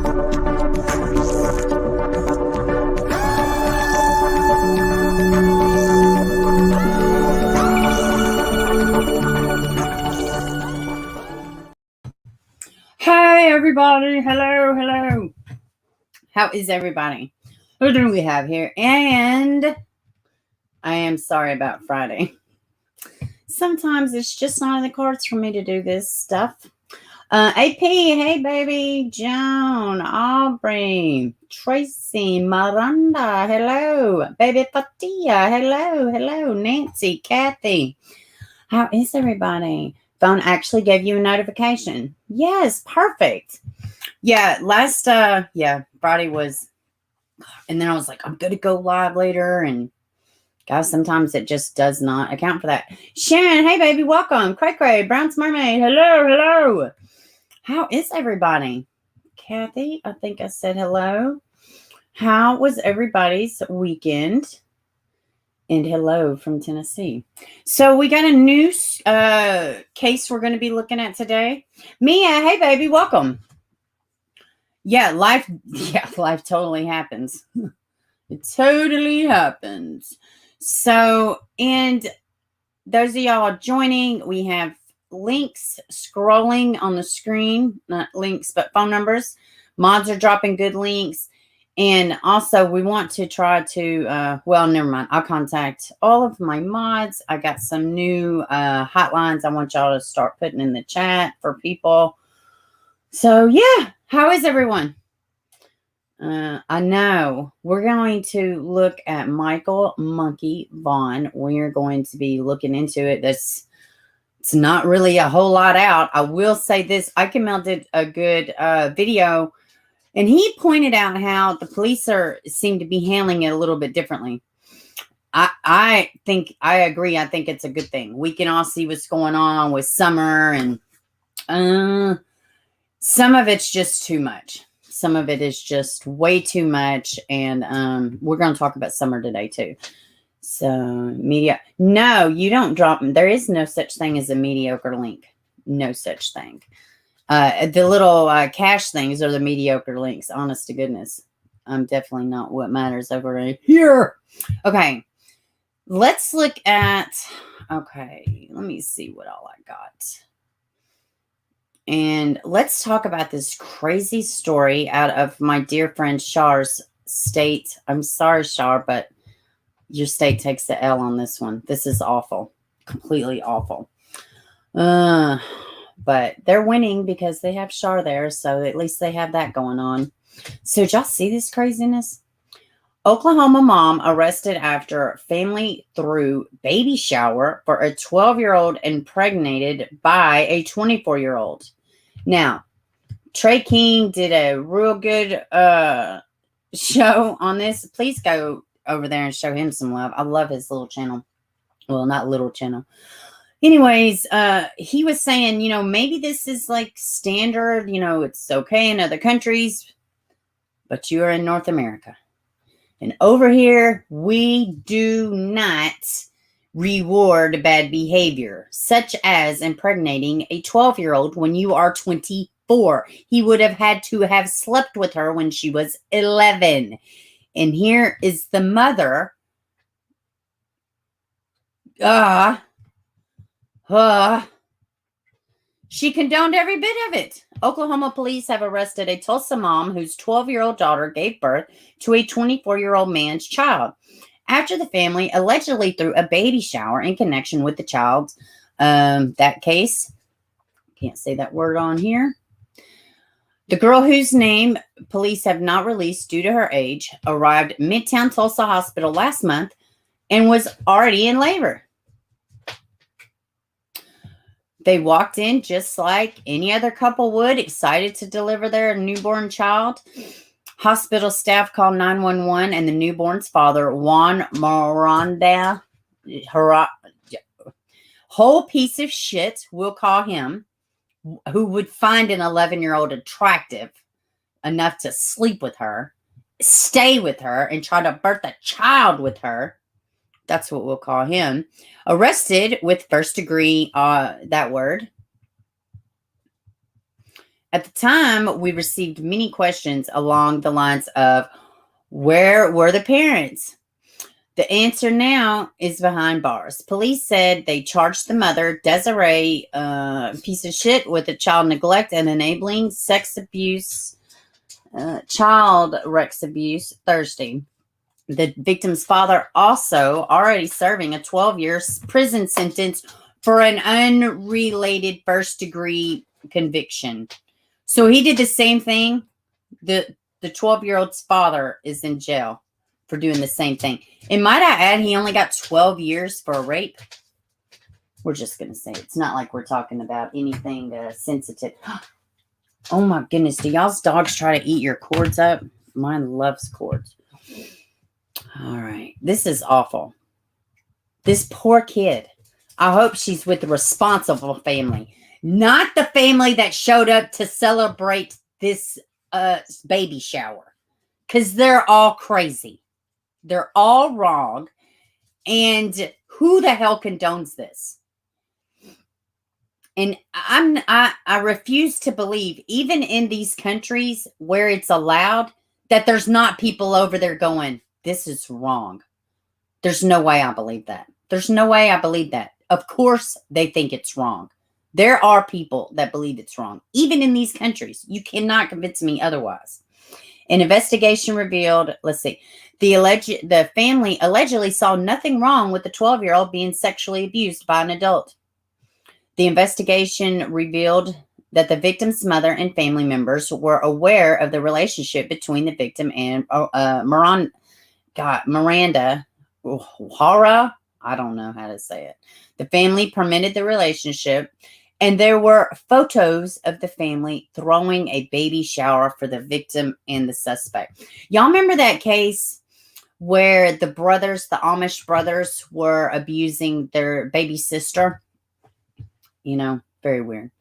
Hey everybody, hello. How is everybody? Who do we have here? And I am sorry about Friday. Sometimes it's just not in the cards for me to do this stuff. AP, hey baby, Joan, Aubrey, Tracy, Miranda, hello. Baby Fatia, hello. Nancy, Kathy. How is everybody? Phone actually gave you a notification. Yes, perfect. Yeah, Friday was, and then I was like, I'm going to go live later. And guys, sometimes it just does not account for that. Sharon, hey baby, welcome. Cray, Brown's Mermaid, hello. How is everybody? Kathy, I think I said hello. How was everybody's weekend? And hello from Tennessee. So we got a new case we're going to be looking at today. Mia, hey baby, welcome. Life totally happens. It totally happens. So, and those of y'all joining, we have links scrolling on the screen, not links, but phone numbers. Mods are dropping good links. And also we want to try to, never mind. I'll contact all of my mods. I got some new hotlines I want y'all to start putting in the chat for people. So yeah, how is everyone? I know we're going to look at Michael Monkey Vaughan. We're going to be looking into it. It's not really a whole lot out. I will say this. Ike did a good video, and he pointed out how the police seem to be handling it a little bit differently. I think I agree. I think it's a good thing. We can all see what's going on with Summer, and some of it's just too much. Some of it is just way too much. And we're going to talk about Summer today too. So media. No, you don't drop them. There is no such thing as a mediocre link. No such thing. The little cash things are the mediocre links. Honest to goodness. Definitely not what matters over here. Okay. Let's look at, okay. Let me see what all I got. And let's talk about this crazy story out of my dear friend Char's state. I'm sorry, Char, but your state takes the L on this one. This is awful. Completely awful. But they're winning because they have Char there. So at least they have that going on. So did y'all see this craziness? Oklahoma mom arrested after family threw baby shower for a 12-year-old impregnated by a 24-year-old. Now, Trey King did a real good show on this. Please go over there and show him some love. I love his little channel. Well, not little channel. Anyways, he was saying, maybe this is like standard, it's okay in other countries, but you are in North America. And over here, we do not reward bad behavior, such as impregnating a 12-year-old when you are 24. He would have had to have slept with her when she was 11. And here is the mother. She condoned every bit of it. Oklahoma police have arrested a Tulsa mom whose 12-year-old daughter gave birth to a 24-year-old man's child after the family allegedly threw a baby shower in connection with the child's that case. Can't say that word on here. The girl, whose name police have not released due to her age, arrived at Midtown Tulsa Hospital last month and was already in labor. They walked in just like any other couple would, excited to deliver their newborn child. Hospital staff called 911, and the newborn's father, Juan Miranda, whole piece of shit, we'll call him, who would find an 11-year-old attractive enough to sleep with her, stay with her, and try to birth a child with her. That's what we'll call him. Arrested with first degree, that word. At the time, we received many questions along the lines of, where were the parents? The answer now is behind bars. Police said they charged the mother, Desiree, piece of shit, with a child neglect and enabling sex abuse, child sex abuse Thursday. The victim's father also already serving a 12-year prison sentence for an unrelated first-degree conviction. So he did the same thing. The 12-year-old's father is in jail for doing the same thing. And might I add, he only got 12 years for a rape. We're just going to say it's not like we're talking about anything sensitive. Oh my goodness. Do y'all's dogs try to eat your cords up? Mine loves cords. All right. This is awful. This poor kid. I hope she's with the responsible family. Not the family that showed up to celebrate this baby shower. Because they're all crazy. They're all wrong. And who the hell condones this? And I refuse to believe, even in these countries where it's allowed, that there's not people over there going, this is wrong. There's no way I believe that. There's no way I believe that. Of course, they think it's wrong. There are people that believe it's wrong. Even in these countries, you cannot convince me otherwise. An investigation revealed, let's see, the family allegedly saw nothing wrong with the 12-year-old being sexually abused by an adult. The investigation revealed that the victim's mother and family members were aware of the relationship between the victim and Miranda O'Hara. I don't know how to say it. The family permitted the relationship, and there were photos of the family throwing a baby shower for the victim and the suspect. Y'all remember that case where the Amish brothers were abusing their baby sister? You know, very weird.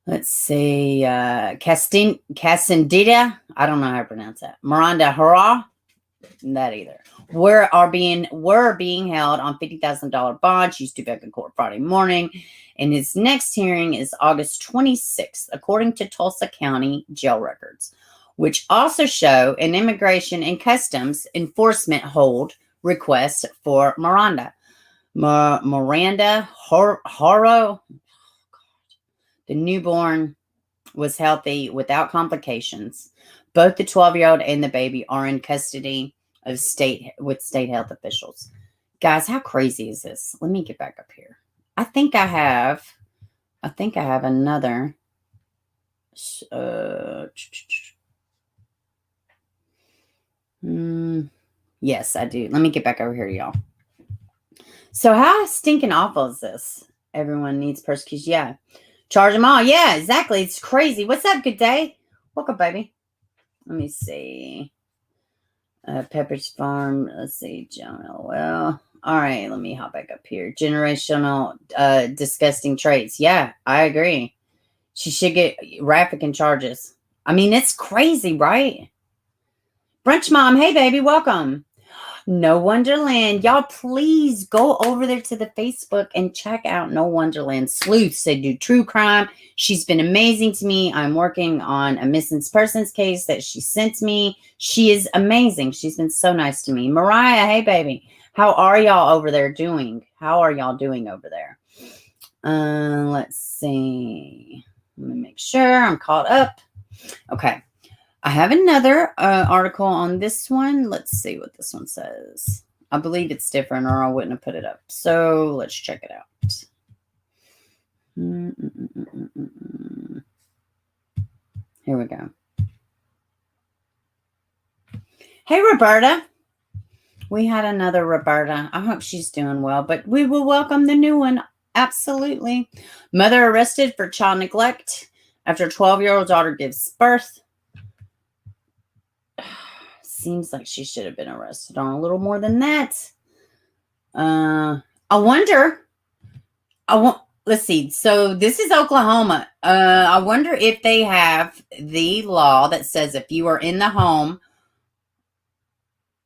Let's see. Castaneda. I don't know how to pronounce that. Miranda Hurrah. That either. Were being held on $50,000 bond. She's due back in court Friday morning. And his next hearing is August 26th, according to Tulsa County jail records, which also show an immigration and customs enforcement hold request for Miranda. Miranda Haro. The newborn was healthy without complications. Both the 12-year-old and the baby are in custody of state health officials. Guys, how crazy is this? Let me get back up here. I think I have another. Yes, I do. Let me get back over here, y'all. So how stinking awful is this? Everyone needs persecution. Yeah. Charge them all. Yeah, exactly. It's crazy. What's up? Good day. Welcome, baby. Let me see. Pepperidge Farm. Let's see. Jonah. Well, all right. Let me hop back up here. Generational disgusting traits. Yeah, I agree. She should get trafficking charges. I mean, it's crazy, right? Brunch Mom. Hey, baby. Welcome. No Wonderland. Y'all, please go over there to the Facebook and check out No Wonderland Sleuths. They do true crime. She's been amazing to me. I'm working on a missing persons case that she sent me. She is amazing. She's been so nice to me. Mariah, hey, baby. How are y'all over there doing? How are y'all doing over there? Let's see. Let me make sure I'm caught up. Okay. I have another article on this one. Let's see what this one says. I believe it's different or I wouldn't have put it up. So let's check it out. Here we go. Hey, Roberta. We had another Roberta. I hope she's doing well, but we will welcome the new one. Absolutely. Mother arrested for child neglect after 12-year-old daughter gives birth. Seems like she should have been arrested on a little more than that. Let's see. So this is Oklahoma. I wonder if they have the law that says if you are in the home,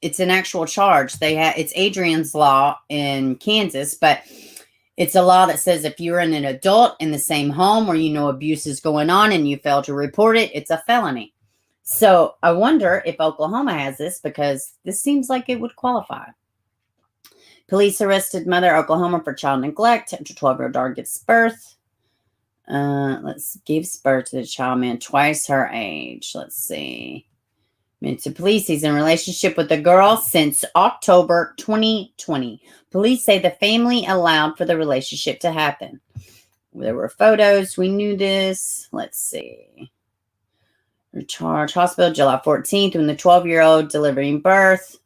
it's an actual charge. It's Adrian's law in Kansas, but It's a law that says if you're an adult in the same home where you know abuse is going on and you fail to report it, it's a felony. So I wonder if Oklahoma has this, because this seems like it would qualify. Police arrested mother Oklahoma for child neglect after 12-year-old daughter gives birth. Gives birth to the child, man, twice her age. Let's see. To police, he's in a relationship with the girl since October 2020. Police say the family allowed for the relationship to happen. There were photos. We knew this. Let's see. Charge hospital July 14th when the 12-year-old delivering birth.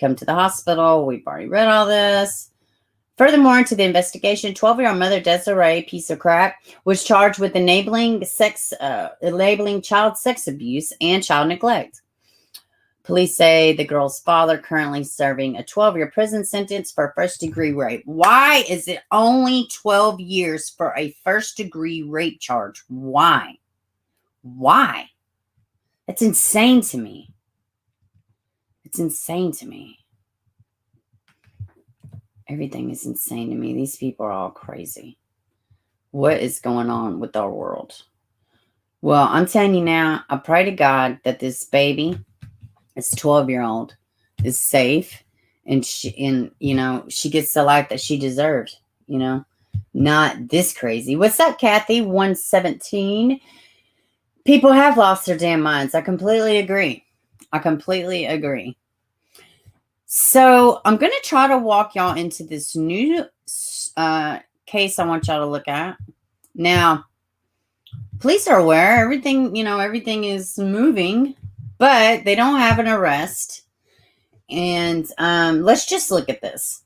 Come to the hospital. We've already read all this. Furthermore, into the investigation, 12-year-old mother Desiree, piece of crap, was charged with enabling child sex abuse and child neglect. Police say the girl's father currently serving a 12-year prison sentence for first-degree rape. Why is it only 12 years for a first-degree rape charge? Why? Why? It's insane to me. It's insane to me. Everything is insane to me. These people are all crazy. What is going on with our world? Well, I'm telling you now, I pray to God that this baby, this 12-year-old, is safe, and she gets the life that she deserved, not this crazy. What's up, Kathy? 117. People have lost their damn minds. I completely agree. So I'm going to try to walk y'all into this new case I want y'all to look at. Now, police are aware everything is moving, but they don't have an arrest. And let's just look at this.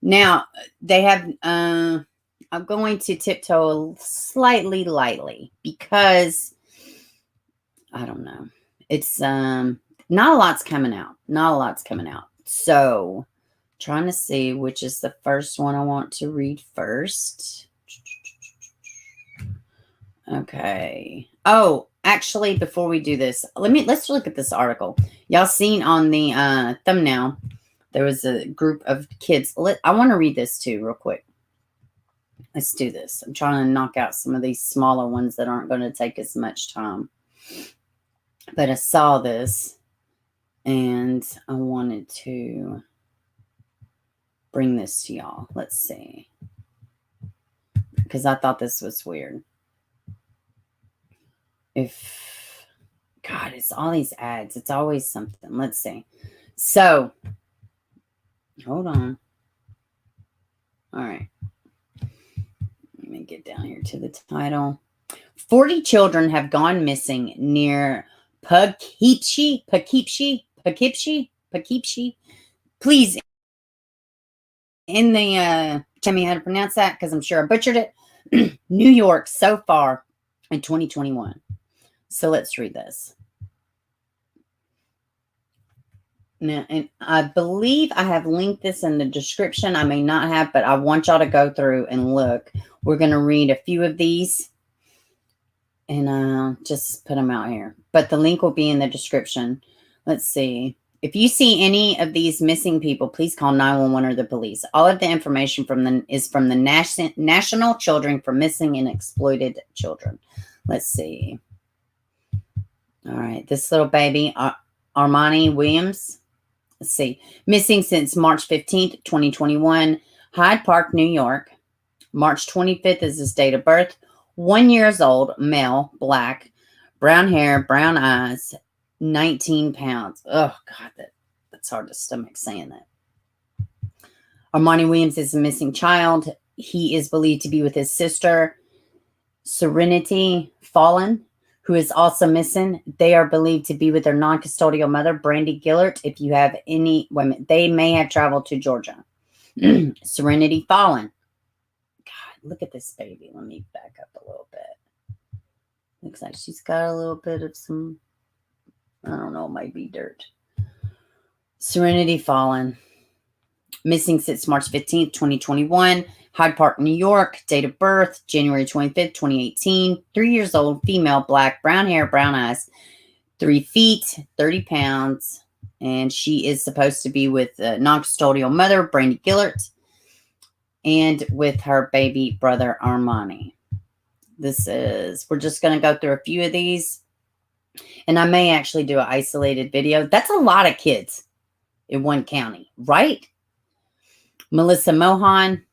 Now, they have, I'm going to tiptoe slightly lightly because, I don't know. It's not a lot's coming out. So, trying to see which is the first one I want to read first. Okay. Oh, actually, before we do this, let's look at this article. Y'all seen on the thumbnail, there was a group of kids. I want to read this too, real quick. Let's do this. I'm trying to knock out some of these smaller ones that aren't going to take as much time. But I saw this, and I wanted to bring this to y'all. Let's see. Because I thought this was weird. God, it's all these ads. It's always something. Let's see. So, hold on. All right. Let me get down here to the title. 40 children have gone missing near Poughkeepsie. Please, in the, tell me how to pronounce that, because I'm sure I butchered it. New York so far in 2021. So let's read this. Now, and I believe I have linked this in the description. I may not have, but I want y'all to go through and look. We're going to read a few of these and just put them out here. But the link will be in the description. Let's see. If you see any of these missing people, please call 911 or the police. All of the information is from the National Children for Missing and Exploited Children. Let's see. All right. This little baby, Armani Williams. Let's see. Missing since March 15th, 2021. Hyde Park, New York. March 25th is his date of birth. 1 year old, male, black, brown hair, brown eyes, 19 pounds. Oh, God, that's hard to stomach saying that. Armani Williams is a missing child. He is believed to be with his sister, Serenity Vaughan, who is also missing. They are believed to be with their non-custodial mother, Brandy Gillert. If you have any women, they may have traveled to Georgia. Serenity Vaughan. God, look at this baby. Let me back up a little bit. Looks like she's got a little bit of some, I don't know, it might be dirt. Serenity Vaughan. Missing since March 15th, 2021. Hyde Park, New York. Date of birth, January 25th, 2018. 3 years old, female, black, brown hair, brown eyes. 3 feet, 30 pounds. And she is supposed to be with a non-custodial mother, Brandy Gillert. and with her baby brother Armani. We're just going to go through a few of these, and I may actually do an isolated video. That's a lot of kids in one county, right? Melissa Mohan,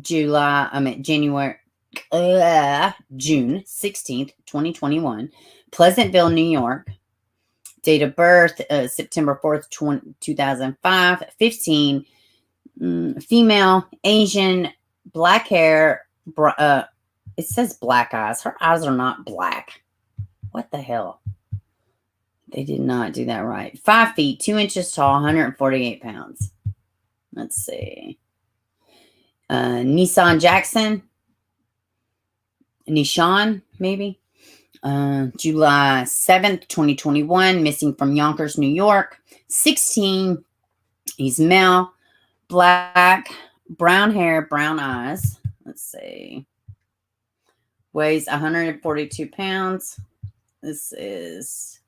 June 16th, 2021, Pleasantville, New York. Date of birth, September 4th, 2005, 15, female, Asian, black hair, it says black eyes. Her eyes are not black. What the hell? They did not do that right. 5 feet, 2 inches tall, 148 pounds. Let's see. Nissan Jackson. Nishan, maybe. July 7th, 2021. Missing from Yonkers, New York. 16. He's male. Black. Brown hair, brown eyes. Let's see. Weighs 142 pounds. This is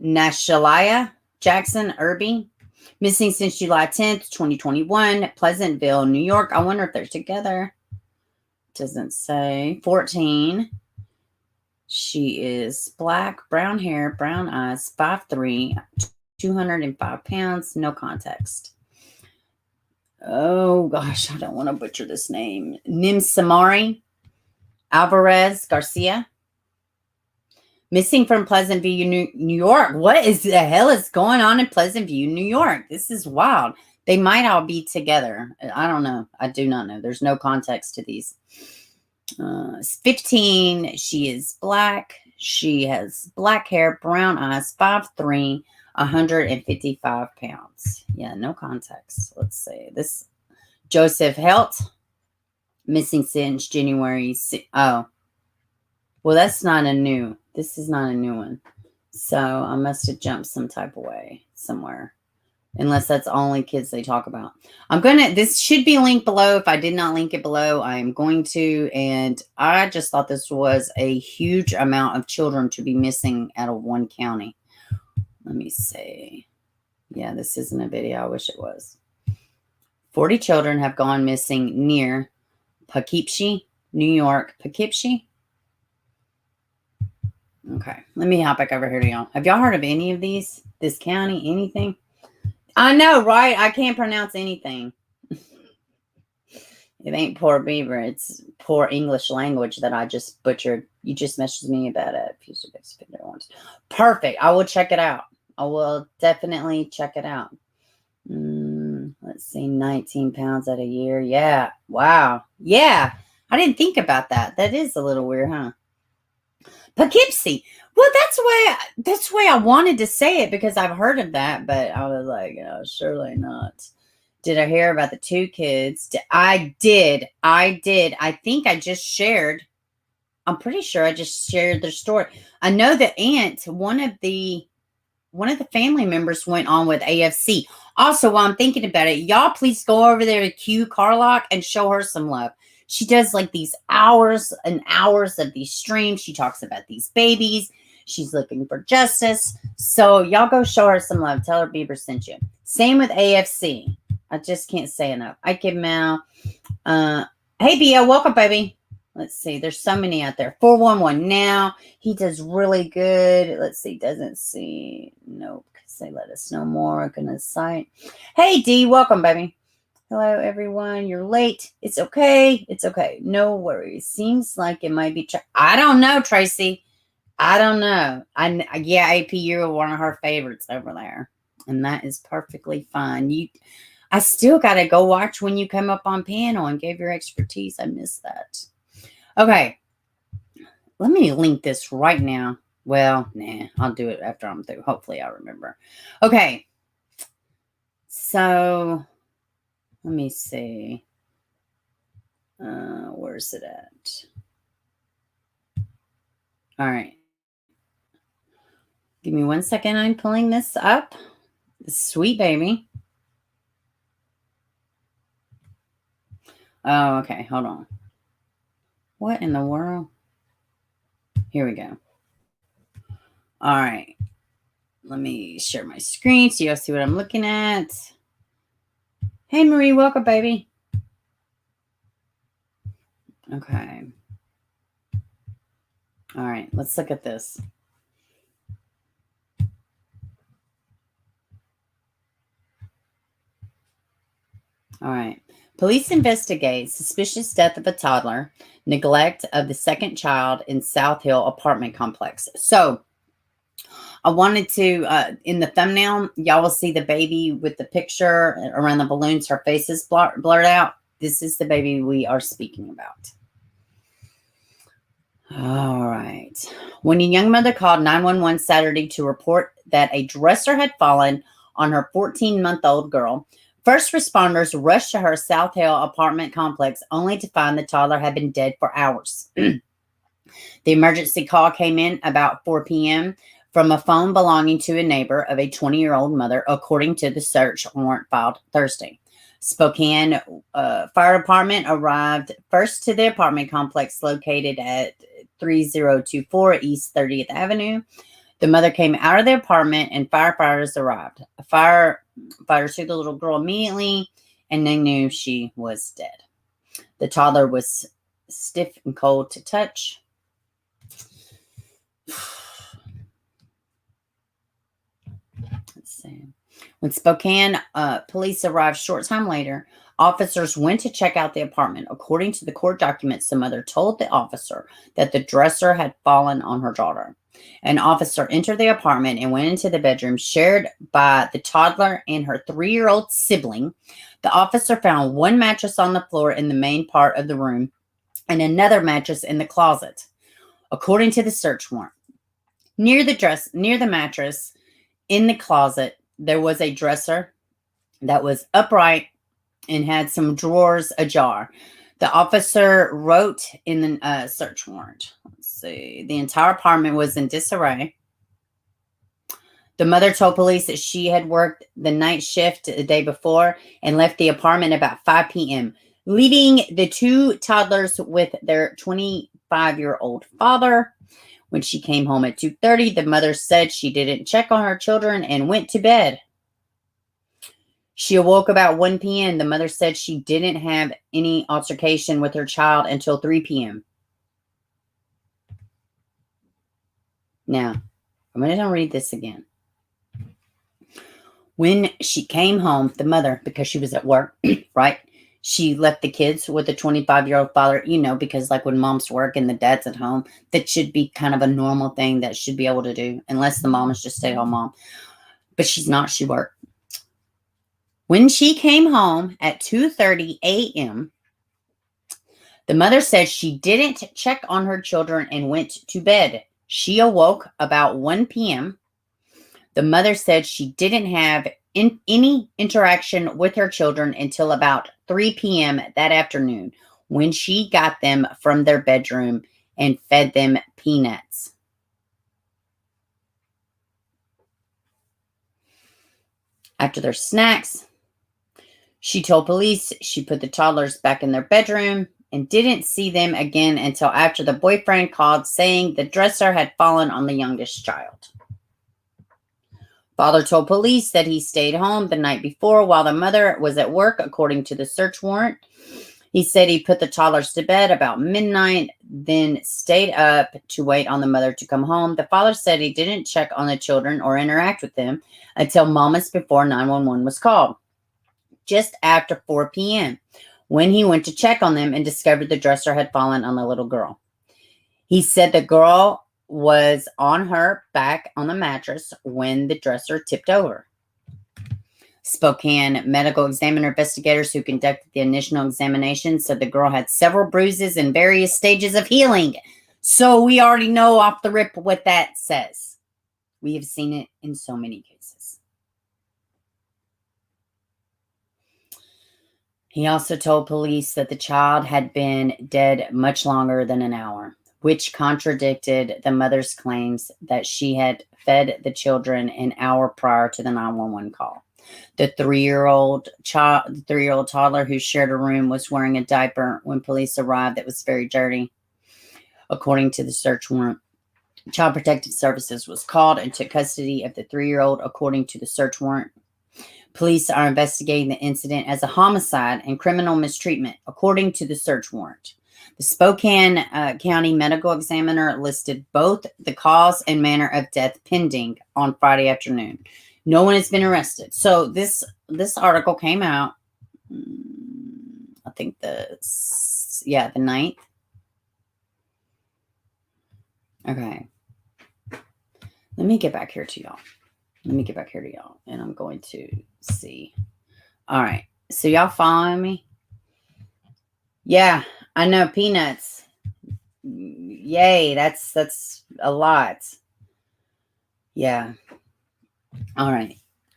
Nashalaya Jackson Irby. Missing since July 10th, 2021. Pleasantville, New York. I wonder if they're together. Doesn't say. 14. She is black, brown hair, brown eyes, 5'3", 205 pounds. No context. Oh, gosh. I don't want to butcher this name. Nimsamari Alvarez Garcia. Missing from Pleasantville, New York. What is the hell is going on in Pleasantville, New York? This is wild. They might all be together. I don't know. I do not know. There's no context to these. 15. She is black. She has black hair, brown eyes, 5'3", 155 pounds. Yeah, no context. Let's see. This Joseph Helt. Missing since January. Oh. Well, that's not a new. This is not a new one. So I must have jumped some type of way somewhere. Unless that's only kids they talk about. This should be linked below. If I did not link it below, I am going to. And I just thought this was a huge amount of children to be missing out of one county. Let me see. Yeah, this isn't a video. I wish it was. 40 children have gone missing near Poughkeepsie, New York. Poughkeepsie? Okay, let me hop back over here to y'all. Have y'all heard of any of these? This county, anything? I know, right? I can't pronounce anything. It ain't poor beaver. It's poor English language that I just butchered. You just messaged me about it. Perfect. I will check it out. I will definitely check it out. Let's see. 19 pounds at a year. Yeah. Wow. Yeah. I didn't think about that. That is a little weird, huh? Poughkeepsie. Well, that's the way I wanted to say it because I've heard of that, but I was like, oh, surely not. Did I hear about the 2 kids? I did. I think I just shared. I'm pretty sure I just shared their story. I know the aunt, one of the family members went on with AFC. Also, while I'm thinking about it, y'all please go over there to Q Carlock and show her some love. She does like these hours and hours of these streams. She talks about these babies. She's looking for justice. So y'all go show her some love. Tell her Bieber sent you. Same with AFC. I just can't say enough. Ike Mal. Hey, Bia. Welcome, baby. Let's see. There's so many out there. 411 now. He does really good. Let's see. Doesn't see. Nope. Say let us know more. Gonna cite. Hey, D. Welcome, baby. Hello, everyone. You're late. It's okay. It's okay. No worries. Seems like it might be. I don't know, Tracy. I don't know. Yeah, AP, you're one of her favorites over there, and that is perfectly fine. I still got to go watch when you come up on panel and gave your expertise. I missed that. Okay, let me link this right now. Well, nah, I'll do it after I'm through. Hopefully, I remember. Okay, so. Let me see. Where's it at? All right. Give me 1 second. I'm pulling this up. Sweet baby. Oh, okay. Hold on. What in the world? Here we go. All right. Let me share my screen so y'all see what I'm looking at. Hey, Marie. Welcome, baby. Okay. All right, let's look at this. All right. Police investigate suspicious death of a toddler, neglect of the second child in South Hill apartment complex. So I wanted to, in the thumbnail, y'all will see the baby with the picture around the balloons. Her face is blurred out. This is the baby we are speaking about. All right. When a young mother called 911 Saturday to report that a dresser had fallen on her 14-month-old girl, first responders rushed to her South Hill apartment complex only to find the toddler had been dead for hours. The emergency call came in about 4 p.m. from a phone belonging to a neighbor of a 20-year-old mother, according to the search warrant filed Thursday. Spokane Fire Department arrived first to the apartment complex located at 3024 East 30th Avenue. The mother came out of the apartment and firefighters arrived. Firefighters took the little girl immediately and they knew she was dead. The toddler was stiff and cold to touch. Let's see. When Spokane police arrived short time later, officers went to check out the apartment. According to the court documents, the mother told the officer that the dresser had fallen on her daughter. An officer entered the apartment and went into the bedroom shared by the toddler and her 3-year-old sibling. The officer found one mattress on the floor in the main part of the room and another mattress in the closet, according to the search warrant. Near the mattress in the closet, there was a dresser that was upright and had some drawers ajar. The officer wrote in the search warrant. Let's see. The entire apartment was in disarray. The mother told police that she had worked the night shift the day before and left the apartment about 5 p.m., leaving the two toddlers with their 25-year-old father. When she came home at 2:30, the mother said she didn't check on her children and went to bed. She awoke about 1 p.m. The mother said she didn't have any altercation with her child until 3 p.m. Now, I'm going to read this again. When she came home, the mother, because she was at work, right? She left the kids with a 25-year-old father, because like when mom's work and the dad's at home, that should be kind of a normal thing that should be able to do, unless the mom is just stay-at-home mom. But she's not. She worked. When she came home at 2:30 a.m., the mother said she didn't check on her children and went to bed. She awoke about 1 p.m. The mother said she didn't have any interaction with her children until about 3 p.m. that afternoon, when she got them from their bedroom and fed them peanuts. After their snacks, she told police she put the toddlers back in their bedroom and didn't see them again until after the boyfriend called saying the dresser had fallen on the youngest child. Father told police that he stayed home the night before while the mother was at work, according to the search warrant. He said he put the toddlers to bed about midnight, then stayed up to wait on the mother to come home. The father said he didn't check on the children or interact with them until moments before 911 was called, just after 4 p.m., when he went to check on them and discovered the dresser had fallen on the little girl. He said the girl was on her back on the mattress when the dresser tipped over. Spokane medical examiner investigators who conducted the initial examination said the girl had several bruises in various stages of healing. So we already know off the rip what that says. We have seen it in so many cases. He also told police that the child had been dead much longer than an hour, which contradicted the mother's claims that she had fed the children an hour prior to the 911 call. The 3-year-old toddler who shared a room was wearing a diaper when police arrived that was very dirty. According to the search warrant, Child Protective Services was called and took custody of the 3-year-old, according to the search warrant. Police are investigating the incident as a homicide and criminal mistreatment, according to the search warrant. The Spokane County Medical Examiner listed both the cause and manner of death pending on Friday afternoon. No one has been arrested. So this article came out, I think the 9th. Okay. Let me get back here to y'all. And I'm going to see. All right. So y'all following me? Yeah, I know, peanuts. Yay, that's a lot. Yeah. All right.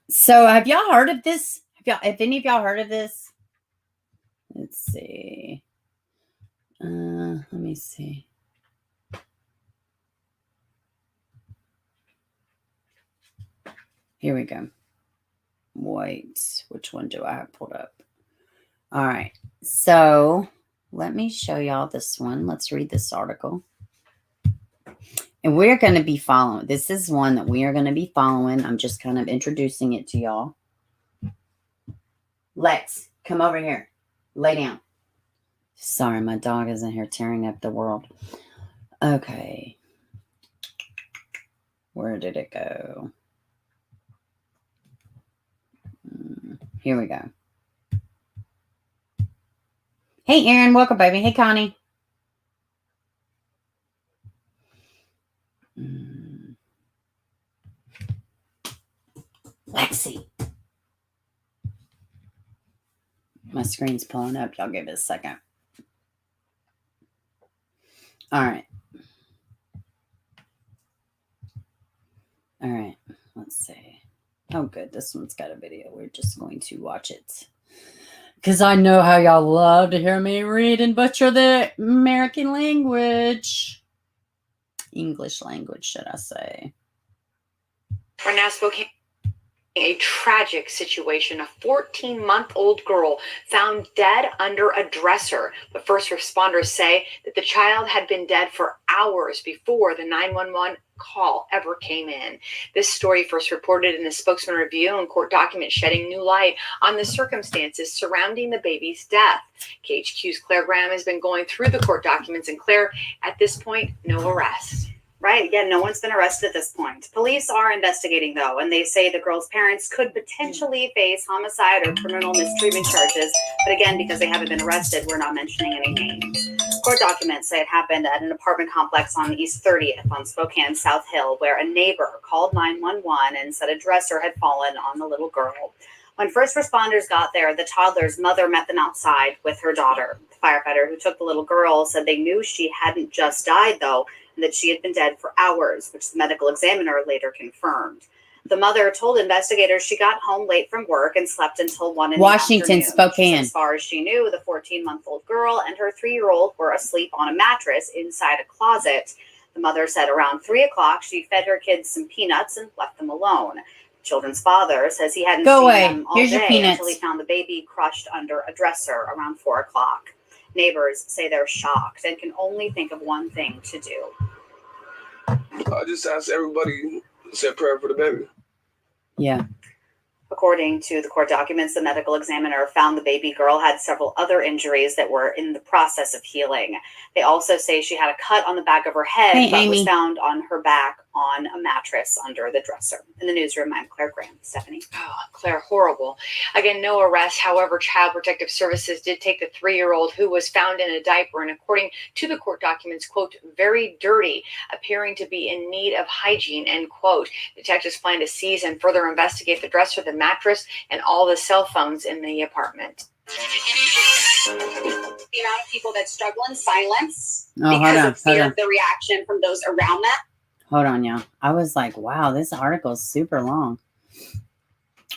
So have y'all heard of this? Have any of y'all heard of this? Let's see. Let me see. Here we go. Wait, which one do I have pulled up? All right. So let me show y'all this one. Let's read this article. And we're going to be following. This is one that we are going to be following. I'm just kind of introducing it to y'all. Lex, come over here. Lay down. Sorry, my dog is in here tearing up the world. Okay. Where did it go? Here we go. Hey, Aaron. Welcome, baby. Hey, Connie. Lexi. My screen's pulling up. Y'all give it a second. All right. All right. Let's see. Oh, good. This one's got a video. We're just going to watch it. Because I know how y'all love to hear me read and butcher the American language. English language, should I say. We're now speaking a tragic situation. A 14-month-old girl found dead under a dresser. But first responders say that the child had been dead for hours before the 911 call ever came in. This story first reported in the Spokesman Review and court documents shedding new light on the circumstances surrounding the baby's death. KHQ's Claire Graham has been going through the court documents, and Claire, at this point, no arrest. Right. Yeah, no one's been arrested at this point. Police are investigating, though, and they say the girl's parents could potentially face homicide or criminal mistreatment charges. But again, because they haven't been arrested, we're not mentioning any names. Court documents say it happened at an apartment complex on East 30th on Spokane South Hill, where a neighbor called 911 and said a dresser had fallen on the little girl. When first responders got there, the toddler's mother met them outside with her daughter. The firefighter who took the little girl said they knew she hadn't just died, though, and that she had been dead for hours, which the medical examiner later confirmed. The mother told investigators she got home late from work and slept until 1 in the afternoon. Washington, Spokane. As far as she knew, the 14-month-old girl and her 3-year-old were asleep on a mattress inside a closet. The mother said around 3 o'clock, she fed her kids some peanuts and left them alone. The children's father says he hadn't seen them all day until he found the baby crushed under a dresser around 4 o'clock. Neighbors say they're shocked and can only think of one thing to do. I just asked everybody to say a prayer for the baby. Yeah. According to the court documents, the medical examiner found the baby girl had several other injuries that were in the process of healing. They also say she had a cut on the back of her head, but was found on her back on a mattress under the dresser. In the newsroom, I'm Claire Graham. Stephanie. Oh, Claire, horrible. Again, no arrest. However, Child Protective Services did take the 3-year-old who was found in a diaper and, according to the court documents, quote, very dirty, appearing to be in need of hygiene, end quote. Detectives plan to seize and further investigate the dresser, the mattress, and all the cell phones in the apartment. The amount of people that struggle in silence because of fear of the reaction from those around them. Hold on, y'all. I was like, wow, this article is super long.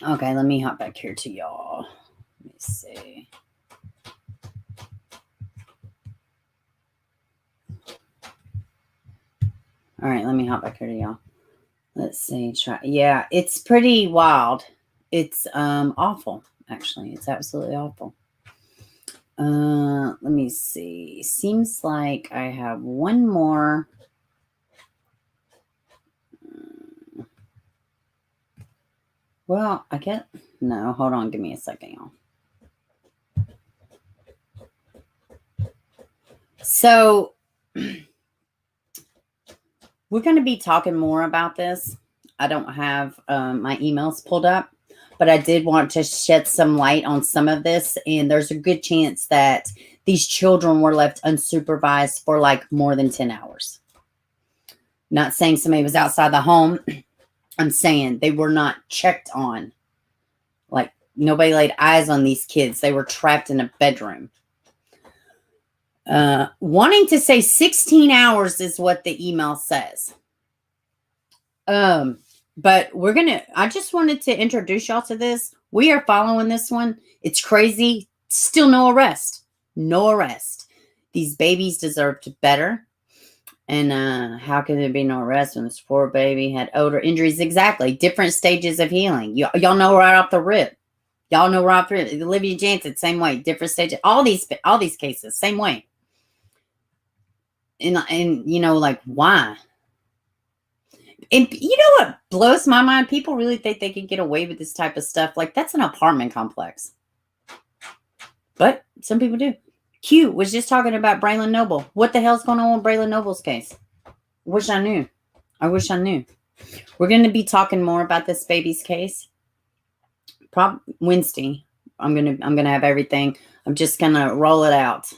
Okay, let me hop back here to y'all. Let me see. All right, let me hop back here to y'all. Let's see. Yeah, it's pretty wild. It's awful, actually. It's absolutely awful. Let me see. Seems like I have one more. Well, I get no. Hold on, give me a second, y'all. So we're going to be talking more about this. I don't have my emails pulled up, but I did want to shed some light on some of this. And there's a good chance that these children were left unsupervised for like more than 10 hours. Not saying somebody was outside the home. I'm saying they were not checked on. Like nobody laid eyes on these kids. They were trapped in a bedroom. Wanting to say 16 hours is what the email says. But I just wanted to introduce y'all to this. We are following this one. It's crazy. Still no arrest. No arrest. These babies deserved better. And how can there be no arrest when this poor baby had odor injuries? Exactly. Different stages of healing. Y'all know right off the rip. Y'all know right off the rip. Olivia Jansen, same way. Different stages. All these cases, same way. And you know, like, why? And you know what blows my mind? People really think they can get away with this type of stuff. Like, that's an apartment complex. But some people do. Q was just talking about Braylon Noble. What the hell's going on with Braylon Noble's case? Wish I knew. I wish I knew. We're going to be talking more about this baby's case. Wednesday. I'm gonna have everything. I'm just gonna roll it out.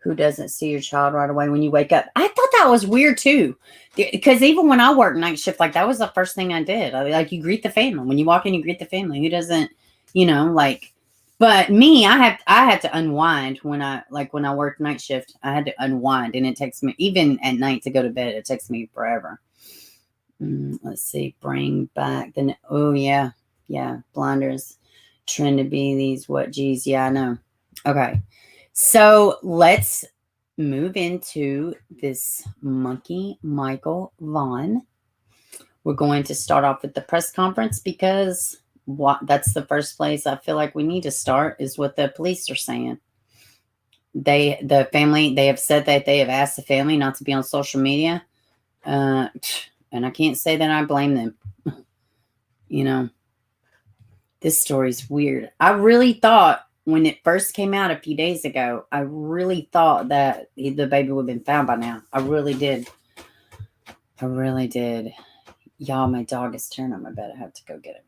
Who doesn't see your child right away when you wake up? I thought that was weird too, because even when I worked night shift, like that was the first thing I did. Like you greet the family when you walk in. You greet the family. Who doesn't? You know, like. But me, I had to unwind when I worked night shift. I had to unwind, and it takes me even at night to go to bed. It takes me forever. Let's see. Bring back the. Oh yeah, blinders. Trend to be these what? Geez, yeah, I know. Okay. So let's move into this monkey, Michael Vaughan. We're going to start off with the press conference because that's the first place I feel like we need to start is what the police are saying. They have said that they have asked the family not to be on social media. And I can't say that I blame them. You know, this story's weird. I really thought, when it first came out a few days ago, I really thought that the baby would have been found by now. I really did. Y'all, my dog is tearing up my bed. I have to go get it.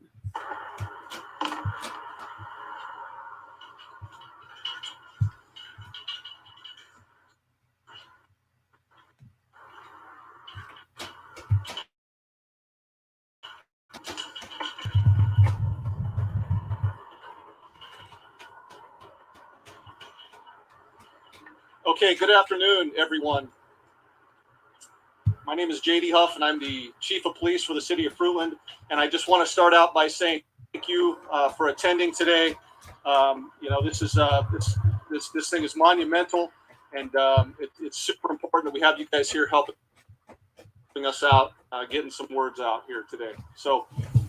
Okay, good afternoon, everyone. My name is J.D. Huff, and I'm the Chief of Police for the City of Fruitland. And I just want to start out by saying thank you for attending today. You know, this is this thing is monumental, and it's super important that we have you guys here helping us out, getting some words out here today. So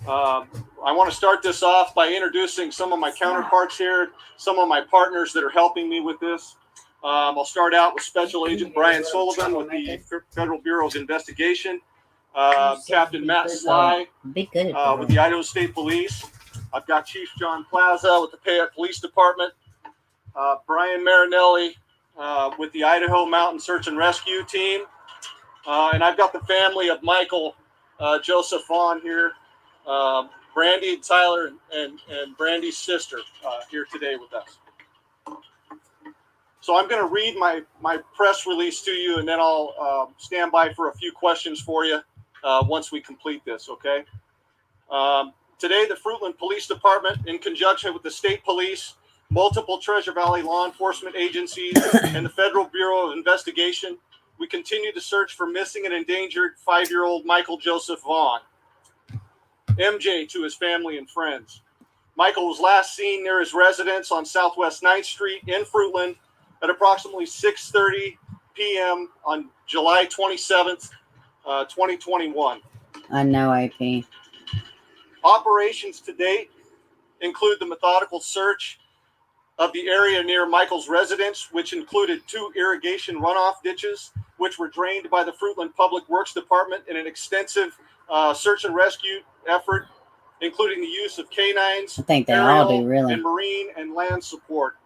I want to start this off by introducing some of my counterparts here, some of my partners that are helping me with this. I'll start out with Special Agent Brian Sullivan with the Federal Bureau of Investigation, Captain Matt Sly with the Idaho State Police. I've got Chief John Plaza with the Payette Police Department, Brian Marinelli with the Idaho Mountain Search and Rescue Team, and I've got the family of Michael Joseph Vaughan here, Brandy, Tyler, and Brandy's sister here today with us. So I'm going to read my press release to you, and then I'll stand by for a few questions for you once we complete this, okay? Today, the Fruitland Police Department, in conjunction with the state police, multiple Treasure Valley law enforcement agencies, and the Federal Bureau of Investigation, we continue to search for missing and endangered 5-year-old Michael Joseph Vaughan, MJ to his family and friends. Michael was last seen near his residence on Southwest 9th Street in Fruitland at approximately 6:30 p.m. on July 27th, 2021. I know, AP. Operations to date include the methodical search of the area near Michael's residence, which included 2 irrigation runoff ditches, which were drained by the Fruitland Public Works Department in an extensive search and rescue effort, including the use of canines, I think they all do, really, and marine and land support.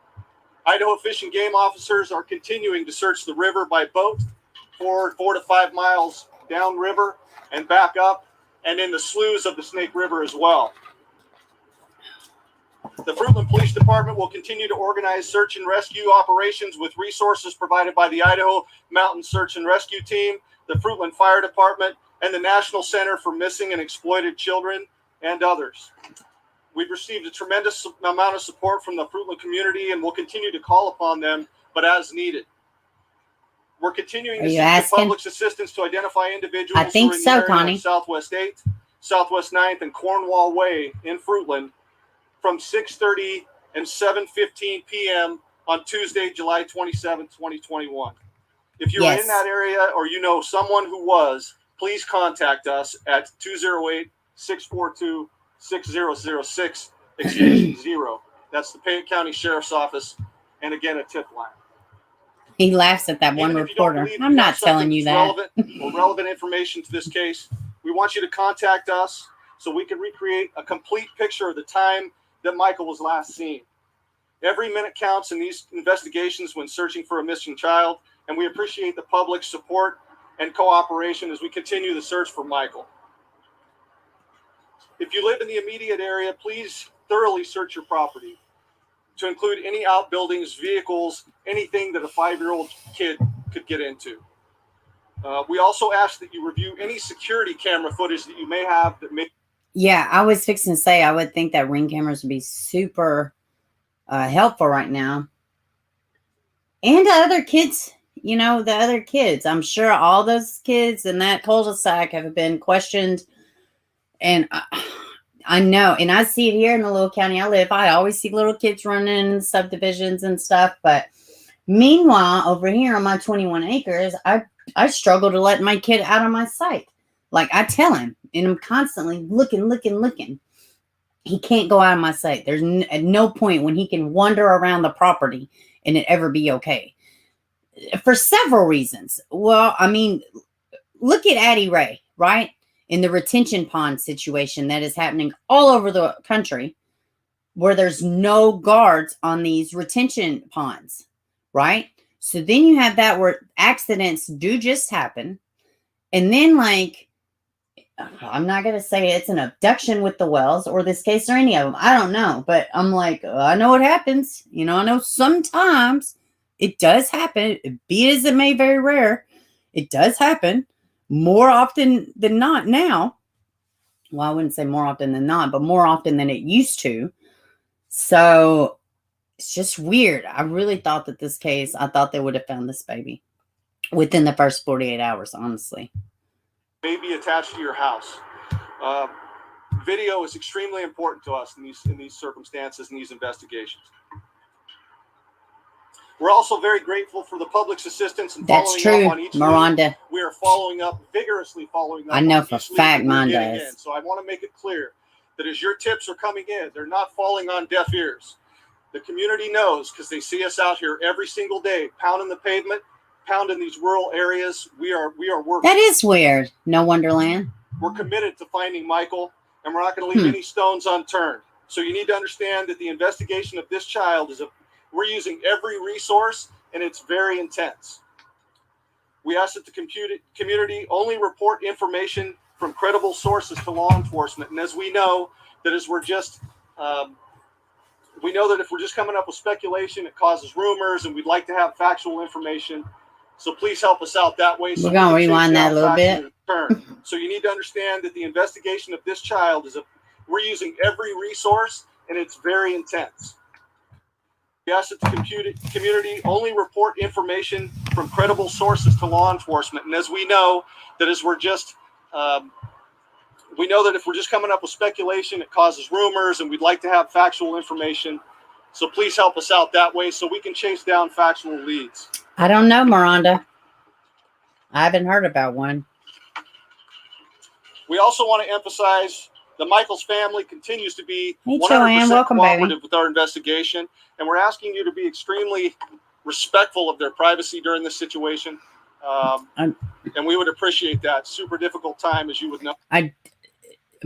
Idaho Fish and Game officers are continuing to search the river by boat, 4 to 5 miles downriver and back up, and in the sloughs of the Snake River as well. The Fruitland Police Department will continue to organize search and rescue operations with resources provided by the Idaho Mountain Search and Rescue Team, the Fruitland Fire Department, and the National Center for Missing and Exploited Children, and others. We've received a tremendous amount of support from the Fruitland community and will continue to call upon them, but as needed. We're continuing to seek the public's assistance to identify individuals I think who are in so, the area Connie. of Southwest 8th, Southwest 9th, and Cornwall Way in Fruitland from 6:30 and 7:15 p.m. on Tuesday, July 27, 2021. If you're in that area or you know someone who was, please contact us at 208-642-6006, extension 0. That's the Payette County Sheriff's Office, and again, a tip line. He laughs at that one reporter. I'm not telling you that. Relevant information to this case, we want you to contact us so we can recreate a complete picture of the time that Michael was last seen. Every minute counts in these investigations when searching for a missing child, and we appreciate the public's support and cooperation as we continue the search for Michael. If you live in the immediate area, please thoroughly search your property to include any outbuildings, vehicles, anything that a 5-year-old kid could get into. We also ask that you review any security camera footage that you may have that may... Yeah, I was fixing to say, I would think that Ring cameras would be super helpful right now. And the other kids, you know, the other kids. I'm sure all those kids in that cul-de-sac have been questioned. And I know, and I see it here in the little county I live. I always see little kids running in subdivisions and stuff. But meanwhile, over here on my 21 acres, I struggle to let my kid out of my sight. Like I tell him, and I'm constantly looking. He can't go out of my sight. There's at no point when he can wander around the property and it ever be okay. For several reasons. Well, I mean, look at Addie Ray, right? In the retention pond situation that is happening all over the country where there's no guards on these retention ponds, right? So then you have that where accidents do just happen. And then like, I'm not going to say it's an abduction with the Wells or this case or any of them. I don't know. But I'm like, I know it happens. You know, I know sometimes it does happen. Be it as it may, very rare. It does happen more often than not now. Well, I wouldn't say more often than not, but more often than it used to. So it's just weird. I really thought that this case, I thought they would have found this baby within the first 48 hours, honestly. May be attached to your house. Video is extremely important to us in these circumstances and these investigations. We're also very grateful for the public's assistance in following up on each Miranda. We are vigorously following up. I know for a fact mine does. So I want to make it clear that as your tips are coming in, they're not falling on deaf ears. The community knows because they see us out here every single day, pounding the pavement, pounding these rural areas. We are working. That is weird. No Wonderland. We're committed to finding Michael, and we're not going to leave any stones unturned. So you need to understand that the investigation of this child we're using every resource, and it's very intense. We ask that the community only report information from credible sources to law enforcement. And as we know, that as we're just, we know that if we're just coming up with speculation, it causes rumors, and we'd like to have factual information. So please help us out that way. We're going to rewind that a little bit. So you need to understand that the investigation of this child we're using every resource, and it's very intense. We ask that the community only report information from credible sources to law enforcement. And as we know, that as we're just, we know that if we're just coming up with speculation, it causes rumors, and we'd like to have factual information. So please help us out that way so we can chase down factual leads. I don't know, Miranda. I haven't heard about one. We also want to emphasize that Michael's family continues to be 100% welcome, cooperative baby. with our investigation, and we're asking you to be extremely respectful of their privacy during this situation. And we would appreciate that. Super difficult time, as you would know.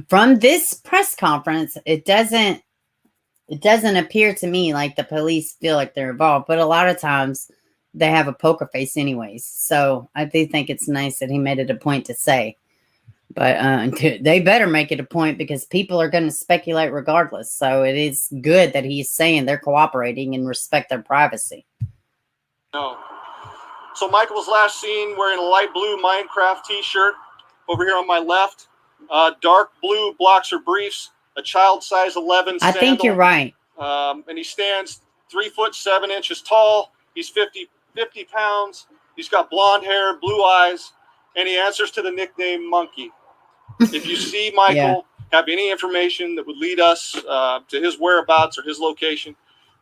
From this press conference, it doesn't It doesn't appear to me like the police feel like they're involved, but a lot of times they have a poker face anyways. So I do think it's nice that he made it a point to say. But they better make it a point because people are going to speculate regardless. So it is good that he's saying they're cooperating and respect their privacy. No. So Michael was last seen wearing a light blue Minecraft t-shirt over here on my left, dark blue boxer briefs, a child size 11 I sandal. think you're right. And he stands 3'7" tall. He's 50 pounds. He's got blonde hair, blue eyes, and he answers to the nickname Monkey. If you see Michael have any information that would lead us to his whereabouts or his location,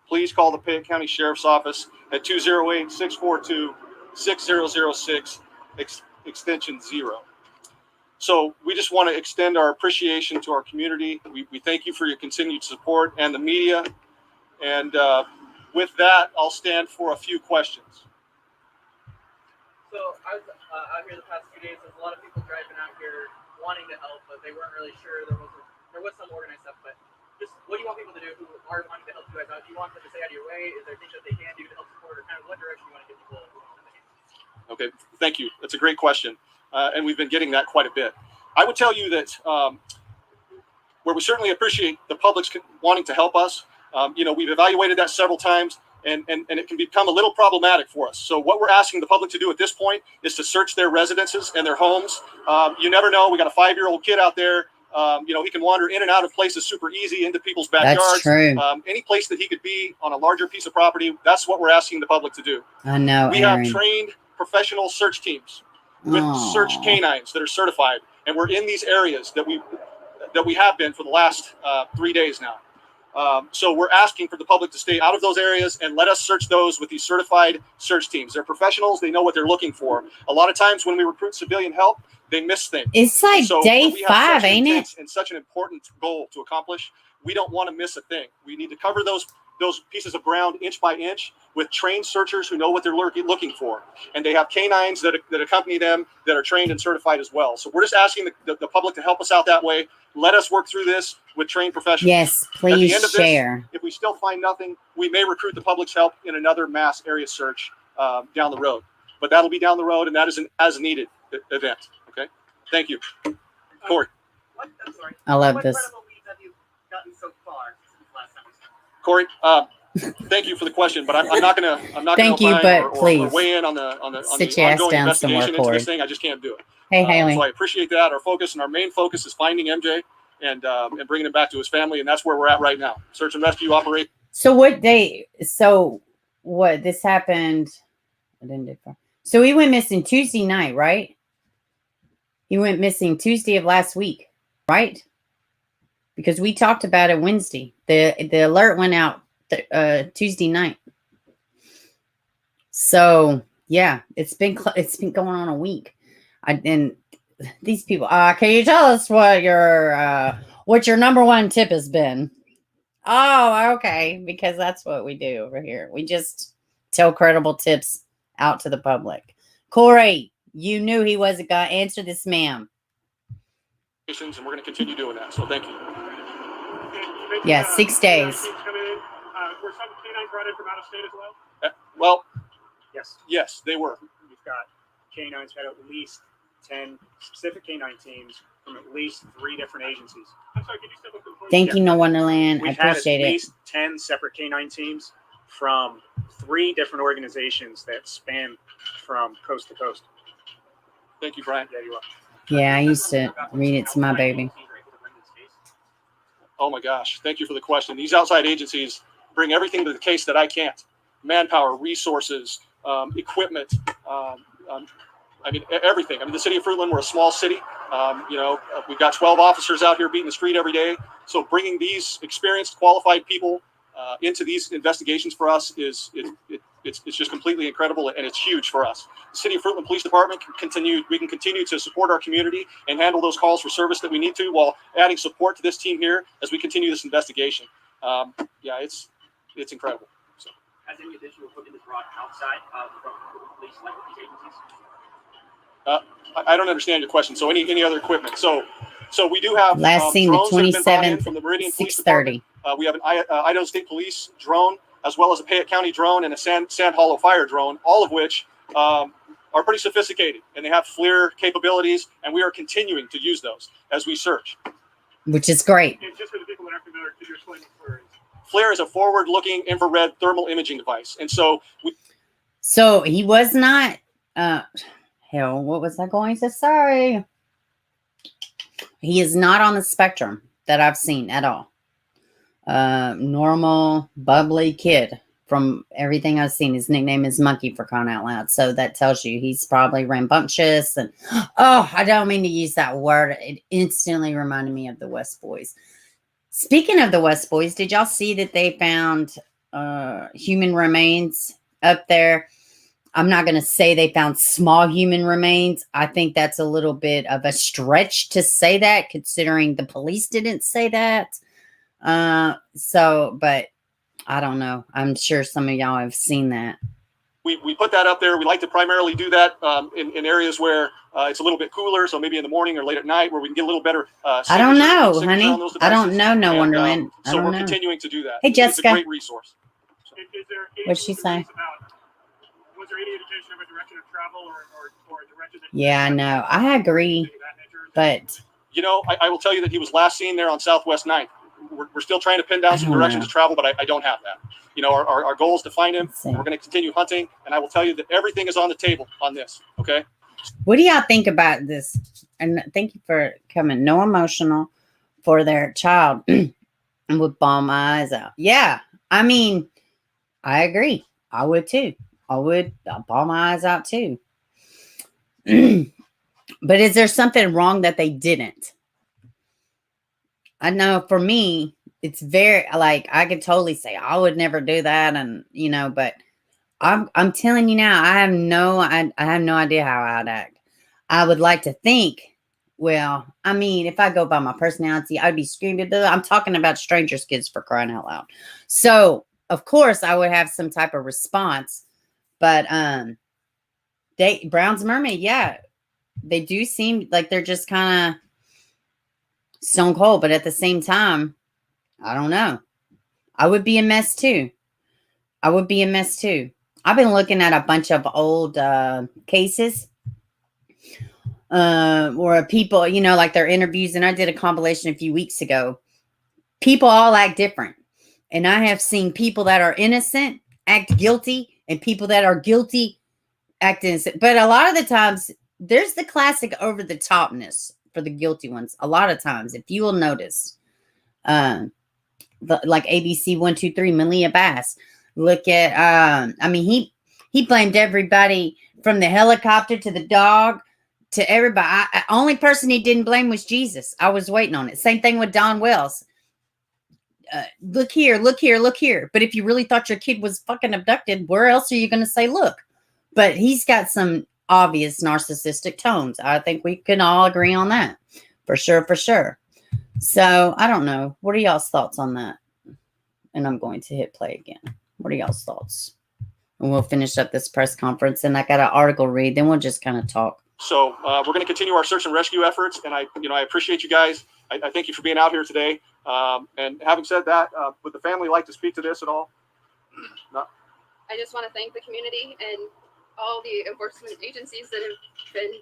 please call the Payette County Sheriff's Office at 208-642-6006, extension 0. So we just want to extend our appreciation to our community. We thank you for your continued support and the media. And with that, I'll stand for a few questions. So I was out here the past 2 days. There's a lot of people driving out here wanting to help, but they weren't really sure. There was some organized stuff, but just what do you want people to do who are wanting to help you guys out? Do you want them to stay out of your way? Is there things that they can do to help support, or kind of what direction you want to get people? Okay, thank you. That's a great question, and we've been getting that quite a bit. I would tell you that where we certainly appreciate the public's wanting to help us, we've evaluated that several times, and it can become a little problematic for us. So what we're asking the public to do at this point is to search their residences and their homes. You never know. We got a 5-year-old kid out there. He can wander in and out of places super easy into people's backyards. That's true. Any place that he could be on a larger piece of property, that's what we're asking the public to do. I know, We have trained professional search teams with search canines that are certified, and we're in these areas that we have been for the last 3 days now. So we're asking for the public to stay out of those areas and let us search those with these certified search teams. They're professionals. They know what they're looking for. A lot of times when we recruit civilian help, they miss things. It's like day 5, ain't it? And such an important goal to accomplish. We don't want to miss a thing. We need to cover those pieces of ground inch by inch with trained searchers who know what they're looking for. And they have canines that accompany them that are trained and certified as well. So we're just asking the public to help us out that way. Let us work through this with trained professionals. Yes, please share. If we still find nothing, we may recruit the public's help in another mass area search down the road. But that'll be down the road, and that is an as-needed event. Okay? Thank you. Corey. I love this. Corey, thank you for the question, but I'm not gonna Thank you, but or please weigh in on the sit your ass ongoing down investigation somewhere, into Corey. this thing. I just can't do it. Hey, Haley. So I appreciate that. Our focus and our main focus is finding MJ and bringing him back to his family, and that's where we're at right now. Search and rescue operation. So what this happened? So he went missing Tuesday night, right? He went missing Tuesday of last week, right? Because we talked about it Wednesday. The alert went out Tuesday night. So yeah, it's been going on a week. And these people, can you tell us what your number one tip has been? Oh, okay, because that's what we do over here. We just tell credible tips out to the public. Corey, you knew he wasn't going to answer this, ma'am. And we're going to continue doing that. So thank you. Yeah, 6 days. Were some canines brought in from out of state as well? Well, yes, they were. We've got canines had at least 10 specific canine teams from at least 3 different agencies. I'm sorry, can you step up and please? Thank you, No Wonderland. I appreciate at it. least 10 separate canine teams from 3 different organizations that span from coast to coast. Thank you, Brian. Yeah, you are. Yeah, I used to read it to my baby. Oh my gosh. Thank you for the question. These outside agencies bring everything to the case that I can't. Manpower, resources, equipment, everything. The city of Fruitland, we're a small city. We've got 12 officers out here beating the street every day. So bringing these experienced, qualified people into these investigations for us it's just completely incredible, and it's huge for us. The City of Fruitland Police Department can continue to support our community and handle those calls for service that we need to, while adding support to this team here as we continue this investigation. It's incredible. So, has any additional equipment been brought outside from police like these agencies? I don't understand your question. So any other equipment? So So we do have last seen the drones that have been brought in 27th, from the Meridian Police 6:30. Department. We have an Idaho State Police drone, as well as a Payette County drone and a Sand Hollow Fire drone, all of which are pretty sophisticated, and they have FLIR capabilities, and we are continuing to use those as we search. Which is great. And just for the people that aren't familiar, could you explain what FLIR is? FLIR is a forward-looking infrared thermal imaging device, and so he was not. Hell, what was I going to say? He is not on the spectrum that I've seen at all. Normal, bubbly kid from everything I've seen. His nickname is Monkey, for crying out loud. So that tells you he's probably rambunctious. And I don't mean to use that word. It instantly reminded me of the West Boys. Speaking of the West Boys, did y'all see that they found human remains up there? I'm not going to say they found small human remains. I think that's a little bit of a stretch to say that, considering the police didn't say that. But I don't know. I'm sure some of y'all have seen that. We put that up there. We like to primarily do that in areas where it's a little bit cooler, so maybe in the morning or late at night, where we can get a little better. I don't know, honey. I don't know, no Wonderland. So we're continuing to do that. Hey, Jessica. It's a great resource. So. What'd she say? Was there any indication of a direction of travel or a direction that... Yeah, I know. I agree. But... You know, I will tell you that he was last seen there on Southwest 9th. We're still trying to pin down some directions to travel, but I don't have that. You know, our goal is to find him. We're going to continue hunting, and I will tell you that everything is on the table on this, okay? What do y'all think about this? And thank you for coming. No emotional for their child. And would bawl my eyes out. Yeah, I mean, I agree. I would too. I'll bawl my eyes out too. But is there something wrong that they didn't? I know for me, it's very, like, I could totally say I would never do that. And, you know, but I'm telling you now, I have no idea how I'd act. I would like to think, well, I mean, if I go by my personality, I'd be screaming. I'm talking about strangers' kids, for crying out loud. So of course I would have some type of response. But Brown's Mermaid, yeah, they do seem like they're just kind of stone cold. But at the same time, I don't know. I would be a mess too. I've been looking at a bunch of old cases where people, you know, like their interviews. And I did a compilation a few weeks ago. People all act different. And I have seen people that are innocent act guilty, and people that are guilty act innocent. But a lot of the times, there's the classic over the topness for the guilty ones. A lot of times, if you will notice, like ABC 123, Malia Bass. Look at, I mean, he blamed everybody from the helicopter to the dog to everybody. Only person he didn't blame was Jesus. I was waiting on it. Same thing with Don Wells. Look here. But if you really thought your kid was fucking abducted, where else are you going to say look? But he's got some obvious narcissistic tones. I think we can all agree on that. For sure. So, I don't know. What are y'all's thoughts on that? And I'm going to hit play again. What are y'all's thoughts? And we'll finish up this press conference, and I got an article read. Then we'll just kind of talk. So we're going to continue our search and rescue efforts, and I appreciate you guys. I thank you for being out here today. And having said that, would the family like to speak to this at all? No? I just want to thank the community and all the enforcement agencies that have been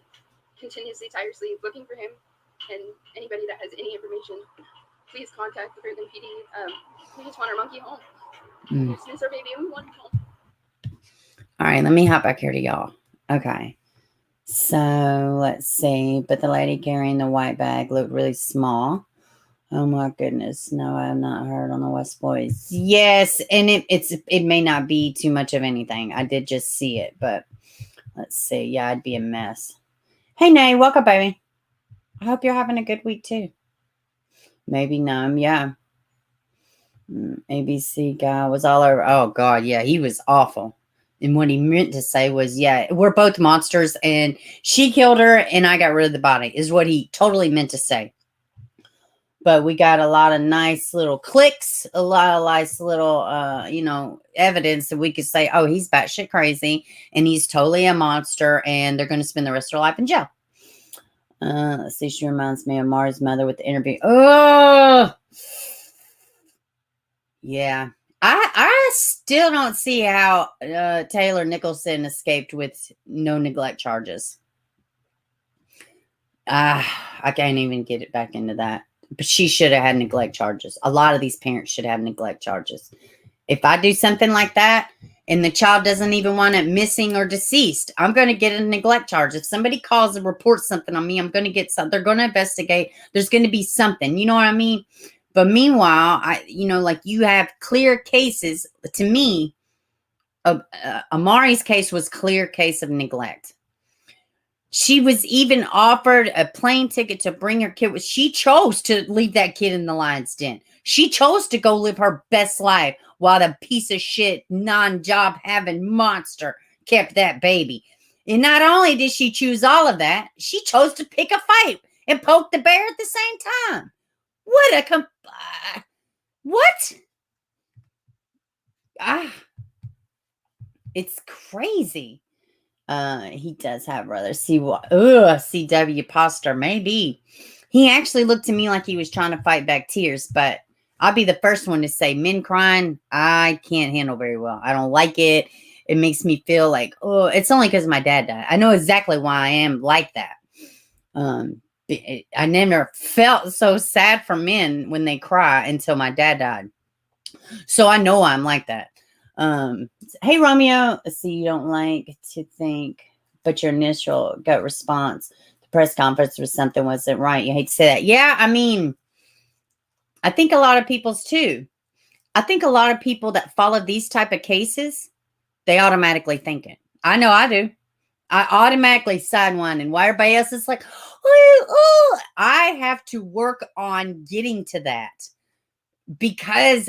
continuously, tirelessly looking for him. And anybody that has any information, please contact the Fruitland PD. We just want our monkey home. It's our baby, and we want him home. All right, let me hop back here to y'all. Okay. So let's see. But the lady carrying the white bag looked really small. Oh my goodness. No, I have not heard on the West Boys. Yes, and it may not be too much of anything. I did just see it, but let's see. Yeah, I'd be a mess. Hey, Nay, welcome, baby. I hope you're having a good week too. Maybe numb, yeah. ABC guy was all over. Oh God, yeah, he was awful. And what he meant to say was, yeah, we're both monsters, and she killed her, and I got rid of the body, is what he totally meant to say. But we got a lot of nice little clicks, a lot of nice little, evidence that we could say, oh, he's batshit crazy, and he's totally a monster, and they're going to spend the rest of their life in jail. Let's see. She reminds me of Mara's mother with the interview. Oh, yeah. I still don't see how Taylor Nicholson escaped with no neglect charges. I can't even get it back into that. But she should have had neglect charges. A lot of these parents should have neglect charges. If I do something like that and the child doesn't even want it missing or deceased, I'm going to get a neglect charge. If somebody calls and reports something on me, I'm going to get something. They're going to investigate. There's going to be something. You know what I mean? But meanwhile, like you have clear cases. To me, Amari's case was clear case of neglect. She was even offered a plane ticket to bring her kid. She chose to leave that kid in the lion's den. She chose to go live her best life while the piece of shit, non-job having monster kept that baby. And not only did she choose all of that, she chose to pick a fight and poke the bear at the same time. What? It's crazy. He does have brothers. CW Poster, maybe. He actually looked to me like he was trying to fight back tears, but I'll be the first one to say men crying, I can't handle very well. I don't like it. It makes me feel like, oh, it's only because my dad died. I know exactly why I am like that. I never felt so sad for men when they cry until my dad died. So I know I'm like that. Hey, Romeo, see, you don't like to think, but your initial gut response, the press conference was something wasn't right. You hate to say that. Yeah, I mean, I think a lot of people's too. I think a lot of people that follow these type of cases, they automatically think it. I know I do. I automatically side one, and why everybody else is like, oh, I have to work on getting to that. Because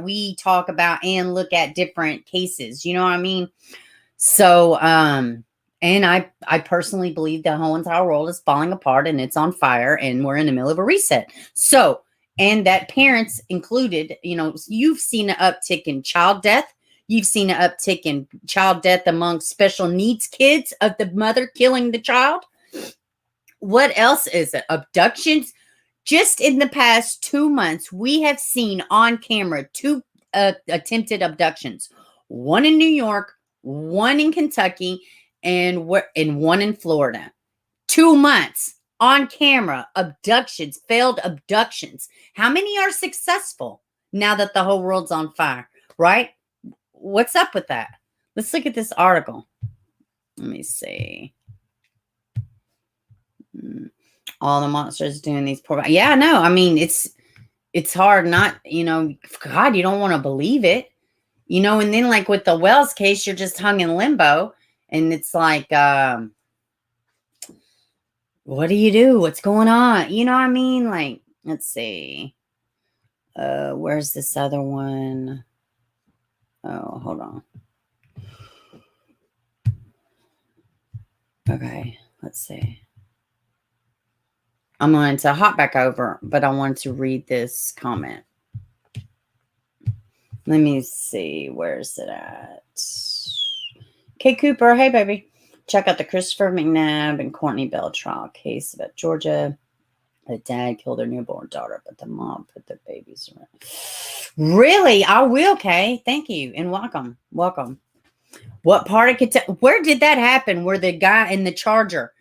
we talk about and look at different cases, you know what I mean? So, and I personally believe the whole entire world is falling apart and it's on fire and we're in the middle of a reset. So, and that parents included, you've seen an uptick in child death. You've seen an uptick in child death among special needs kids of the mother killing the child. What else is it? Abductions. Just in the past 2 months, we have seen on camera 2 attempted abductions. One in New York, one in Kentucky, and one in Florida. 2 months on camera, abductions, failed abductions. How many are successful now that the whole world's on fire, right? What's up with that? Let's look at this article. Let me see. All the monsters doing these poor. Yeah, no, I mean, it's hard not, God, you don't want to believe it, and then like with the Wells case, you're just hung in limbo and it's like, what do you do? What's going on? You know what I mean? Like, let's see. Where's this other one? Oh, hold on. Okay, let's see. I'm going to hop back over, but I want to read this comment. Let me see. Where's it at? Kay Cooper. Hey, baby. Check out the Christopher McNabb and Courtney Bell trial case about Georgia. The dad killed their newborn daughter, but the mom put the babies around. Really? I will, Kay. Thank you. And welcome. Welcome. What part of Kentucky? Where did that happen? Where the guy in the Charger?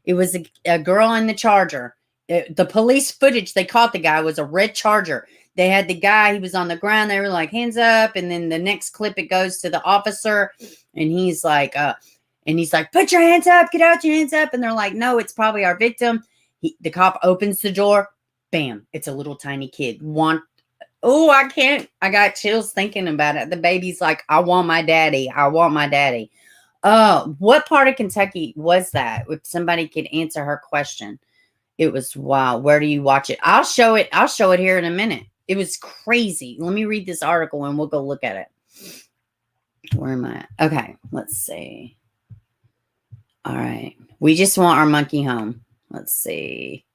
It was a girl in the Charger. The police footage, they caught the guy, was a red Charger. They had the guy, he was on the ground. They were like, hands up. And then the next clip, it goes to the officer. And he's like, put your hands up, get out your hands up. And they're like, no, it's probably our victim. The cop opens the door. Bam, it's a little tiny kid. I can't. I got chills thinking about it. The baby's like, I want my daddy. I want my daddy. What part of Kentucky was that? If somebody could answer her question. It was wild. Where do you watch it? I'll show it here in a minute. It was crazy. Let me read this article and we'll go look at it. Where am I? Okay, let's see. All right. We just want our monkey home. Let's see.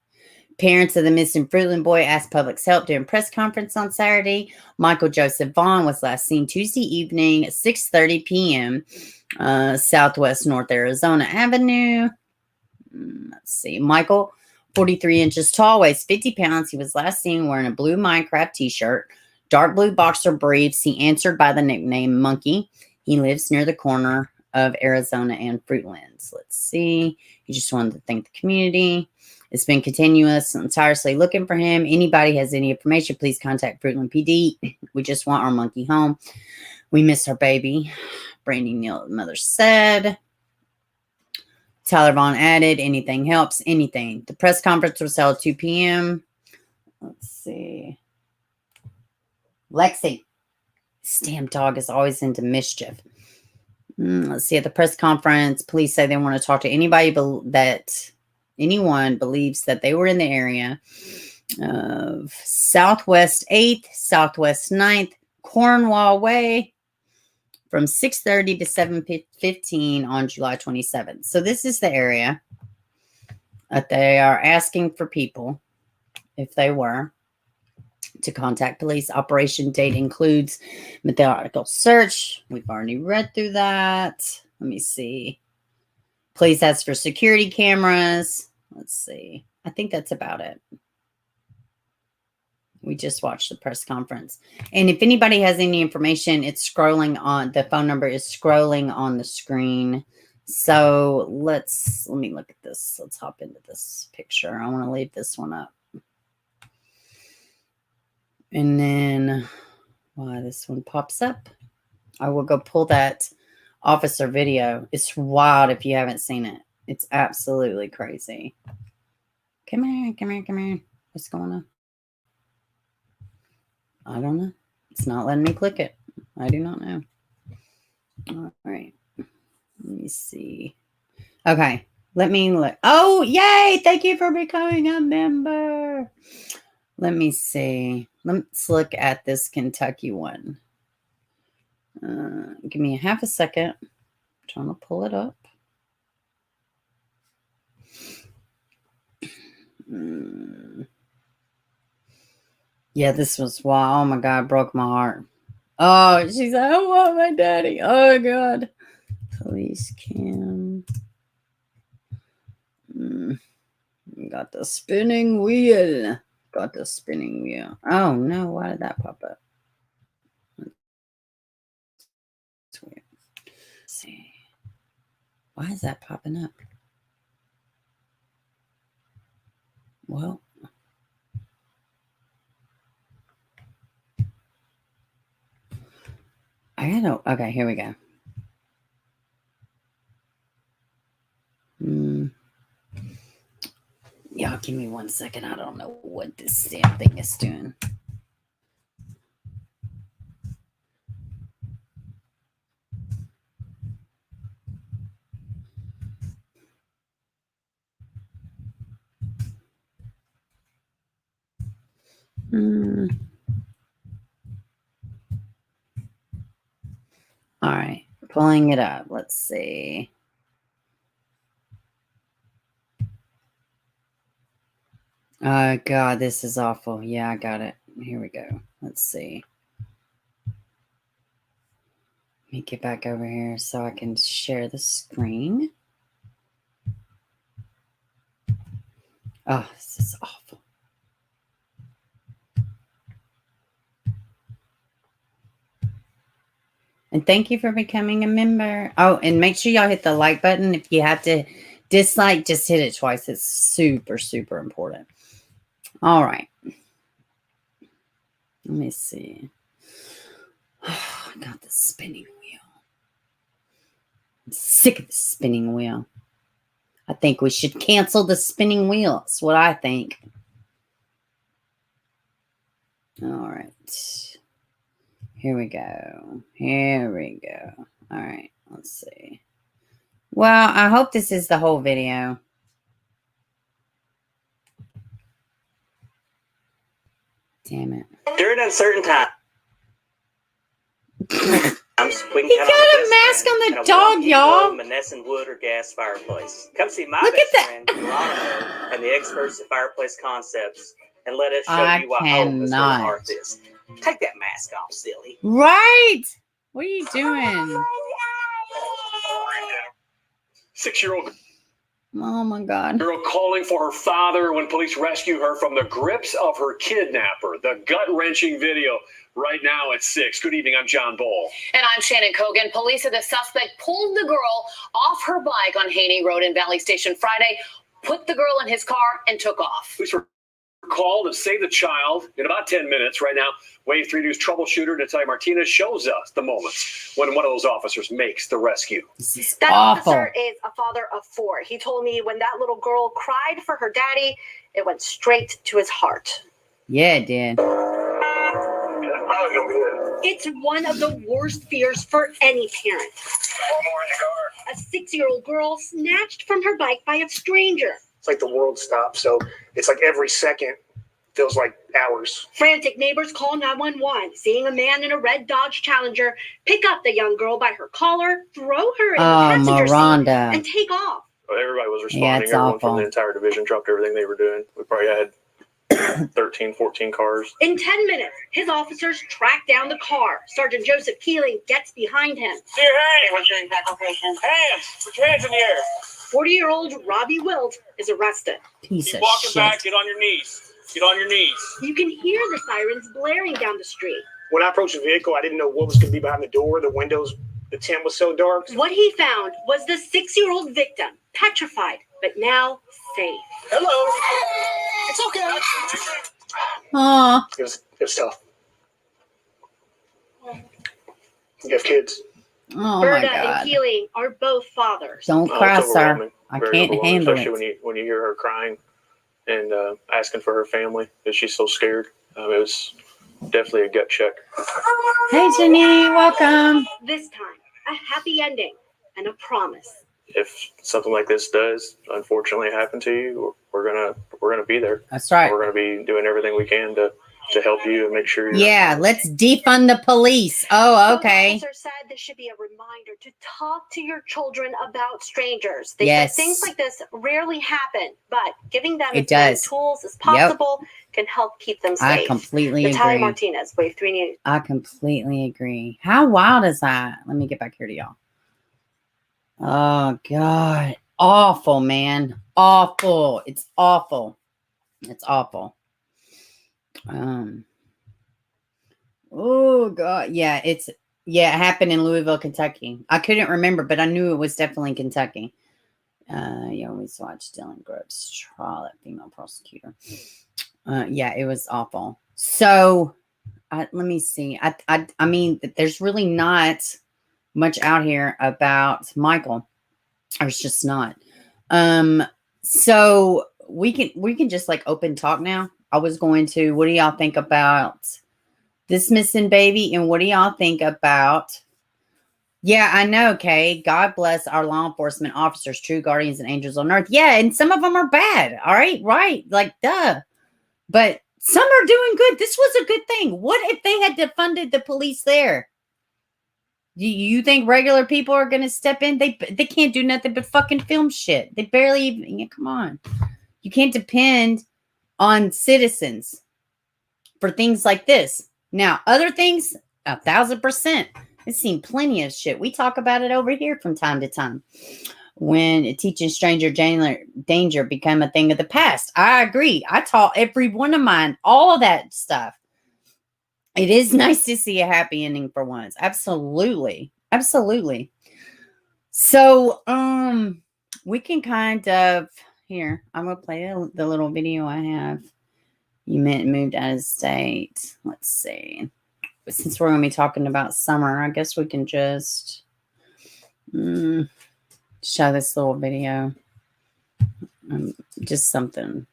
Parents of the missing Fruitland boy asked public's help during press conference on Saturday. Michael Joseph Vaughan was last seen Tuesday evening at 6:30 p.m. Southwest North Arizona Avenue. Let's see. Michael, 43 inches tall, weighs 50 pounds. He was last seen wearing a blue Minecraft t-shirt, dark blue boxer briefs. He answered by the nickname Monkey. He lives near the corner of Arizona and Fruitlands. Let's see. He just wanted to thank the community. It's been continuous and tirelessly looking for him. Anybody has any information, please contact Fruitland PD. We just want our monkey home. We miss our baby. Brandy Neal, mother said. Tyler Vaughan added, anything helps, anything. The press conference was held at 2 p.m. Let's see. Lexi. This damn dog is always into mischief. Let's see. At the press conference, police say they want to talk to anybody that anyone believes that they were in the area of Southwest 8th, Southwest 9th, Cornwall Way from 6:30 to 7:15 on July 27th. So this is the area that they are asking for people, if they were, to contact police. Operation date includes methodical search. We've already read through that. Let me see. Police ask for security cameras. Let's see. I think that's about it. We just watched the press conference. And if anybody has any information, it's scrolling on, the phone number is scrolling on the screen. So let me look at this. Let's hop into this picture. I want to leave this one up. And then while this one pops up, I will go pull that officer video. It's wild if you haven't seen it. It's absolutely crazy. Come here, come here, come here. What's going on? I don't know. It's not letting me click it. I do not know. All right. Let me see. Okay. Let me look. Oh, yay. Thank you for becoming a member. Let me see. Let's look at this Kentucky one. Give me a half a second. I'm trying to pull it up. Yeah, this was wow. Oh my God, broke my heart. Oh, she's like, I want my daddy. Oh God. Police cam. Got the spinning wheel. Got the spinning wheel. Oh no, why did that pop up? It's weird. Let's see. Why is that popping up? Well, I gotta, okay, here we go. Y'all give me 1 second. I don't know what this damn thing is doing. All right, pulling it up. Let's see. Oh, God, this is awful. Yeah, I got it. Here we go. Let's see. Let me get back over here so I can share the screen. Oh, this is awful. And thank you for becoming a member. Oh, and make sure y'all hit the like button. If you have to dislike, just hit it twice. It's super, super important. All right. Let me see. Oh, I got the spinning wheel. I'm sick of the spinning wheel. I think we should cancel the spinning wheel. That's what I think. All right. Here we go. Here we go. All right. Let's see. Well, I hope this is the whole video. Damn it. During uncertain times, we can he got a mask on the dog, y'all. Monessen wood or gas fireplace. Come see my Look best friend, Veronica, and the experts at Fireplace Concepts, and let us show you what home is where the hearth is. Take that mask off, silly. Right. What are you doing? 6-year-old. Oh my God. Girl calling for her father when police rescue her from the grips of her kidnapper. The gut-wrenching video right now at 6. Good evening, I'm John Ball. And I'm Shannon Cogan. Police said the suspect pulled the girl off her bike on Haney Road in Valley Station Friday, put the girl in his car, and took off. Police were called to save the child in about 10 minutes. Right now, Wave 3 News troubleshooter Natalia Martinez shows us the moments when one of those officers makes the rescue. That awful. officer is a father of 4. He told me when that little girl cried for her daddy, it went straight to his heart. Yeah, it did. It's one of the worst fears for any parent. A 6-year-old girl snatched from her bike by a stranger. It's like the world stops. So it's like every second feels like hours. Frantic neighbors call 911, seeing a man in a red Dodge Challenger pick up the young girl by her collar, throw her in the passenger seat, and take off. Everybody was responding. Yeah, everyone awful. from the entire division dropped everything they were doing. We probably had 13, 14 cars. In 10 minutes, his officers track down the car. Sergeant Joseph Keeling gets behind him. See your hands. What's your exact location? Hands. Put your hands in the air. 40-year-old Robbie Wilt is arrested. Piece Keep of walking shit. back. Get on your knees. Get on your knees. You can hear the sirens blaring down the street. When I approached the vehicle, I didn't know what was going to be behind the door. The windows, the tent was so dark. What he found was the 6-year-old victim, petrified, but now safe. Hello. It's okay. Aw. It was tough. You have kids. Oh Berta my God. and Keeling are both fathers. Don't cry, It's sir. overwhelming. I Very can't overwhelming, handle especially it. when you hear her crying and asking for her family because she's so scared. It was definitely a gut check. Hey, Jenny, welcome. This time, a happy ending and a promise. If something like this does unfortunately happen to you, we're gonna be there. That's right. We're gonna be doing everything we can to help you and make sure you're Yeah, let's defund the police. Oh, okay. The officer said this should be a reminder to talk to your children about strangers. They Yes. said things like this rarely happen, but giving them It as many does. tools as possible can help keep them safe. I completely Natalia agree. Martinez, Wave 3 News. I completely agree. How wild is that? Let me get back here to y'all. Oh, God. Awful, man. Awful. It's awful. It's awful. Oh, God. Yeah, it happened in Louisville, Kentucky. I couldn't remember, but I knew it was definitely Kentucky. You always watch Dylan Grove's trial, that female prosecutor. Yeah, it was awful. So, let me see. I mean, there's really not much out here about Michael. There's just not. So we can just like open talk now. I was going to, what do y'all think about this missing baby? And what do y'all think about, yeah, I know, Kay. God bless our law enforcement officers, true guardians and angels on earth. Yeah, and some of them are bad. All right, right. Like, duh. But some are doing good. This was a good thing. What if they had defunded the police there? You think regular people are going to step in? They can't do nothing but fucking film shit. They barely even, yeah, come on. You can't depend on citizens for things like this. Now, other things, 1,000%. I've seen plenty of shit. We talk about it over here from time to time. When teaching stranger danger became a thing of the past. I agree. I taught every one of mine, all of that stuff. It is nice to see a happy ending for once. Absolutely. Absolutely. So, we can kind of, here, I'm going to play the little video I have. You moved out of state. Let's see. Since we're going to be talking about summer, I guess we can just show this little video. Just something.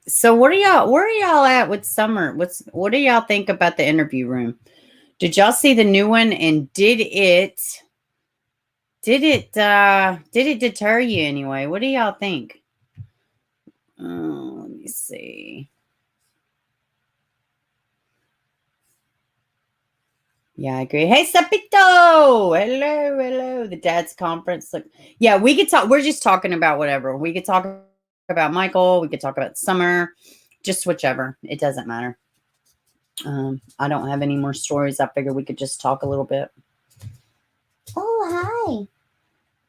So where are y'all at with summer? What do y'all think about the interview room? Did y'all see the new one? And did it deter you anyway? What do y'all think? Let me see. Yeah, I agree. Hey, Sapito. Hello. The dad's conference. Look, yeah, we could talk. We're just talking about whatever. We could talk about Michael. We could talk about summer. Just whichever. It doesn't matter. I don't have any more stories. I figured we could just talk a little bit. Oh,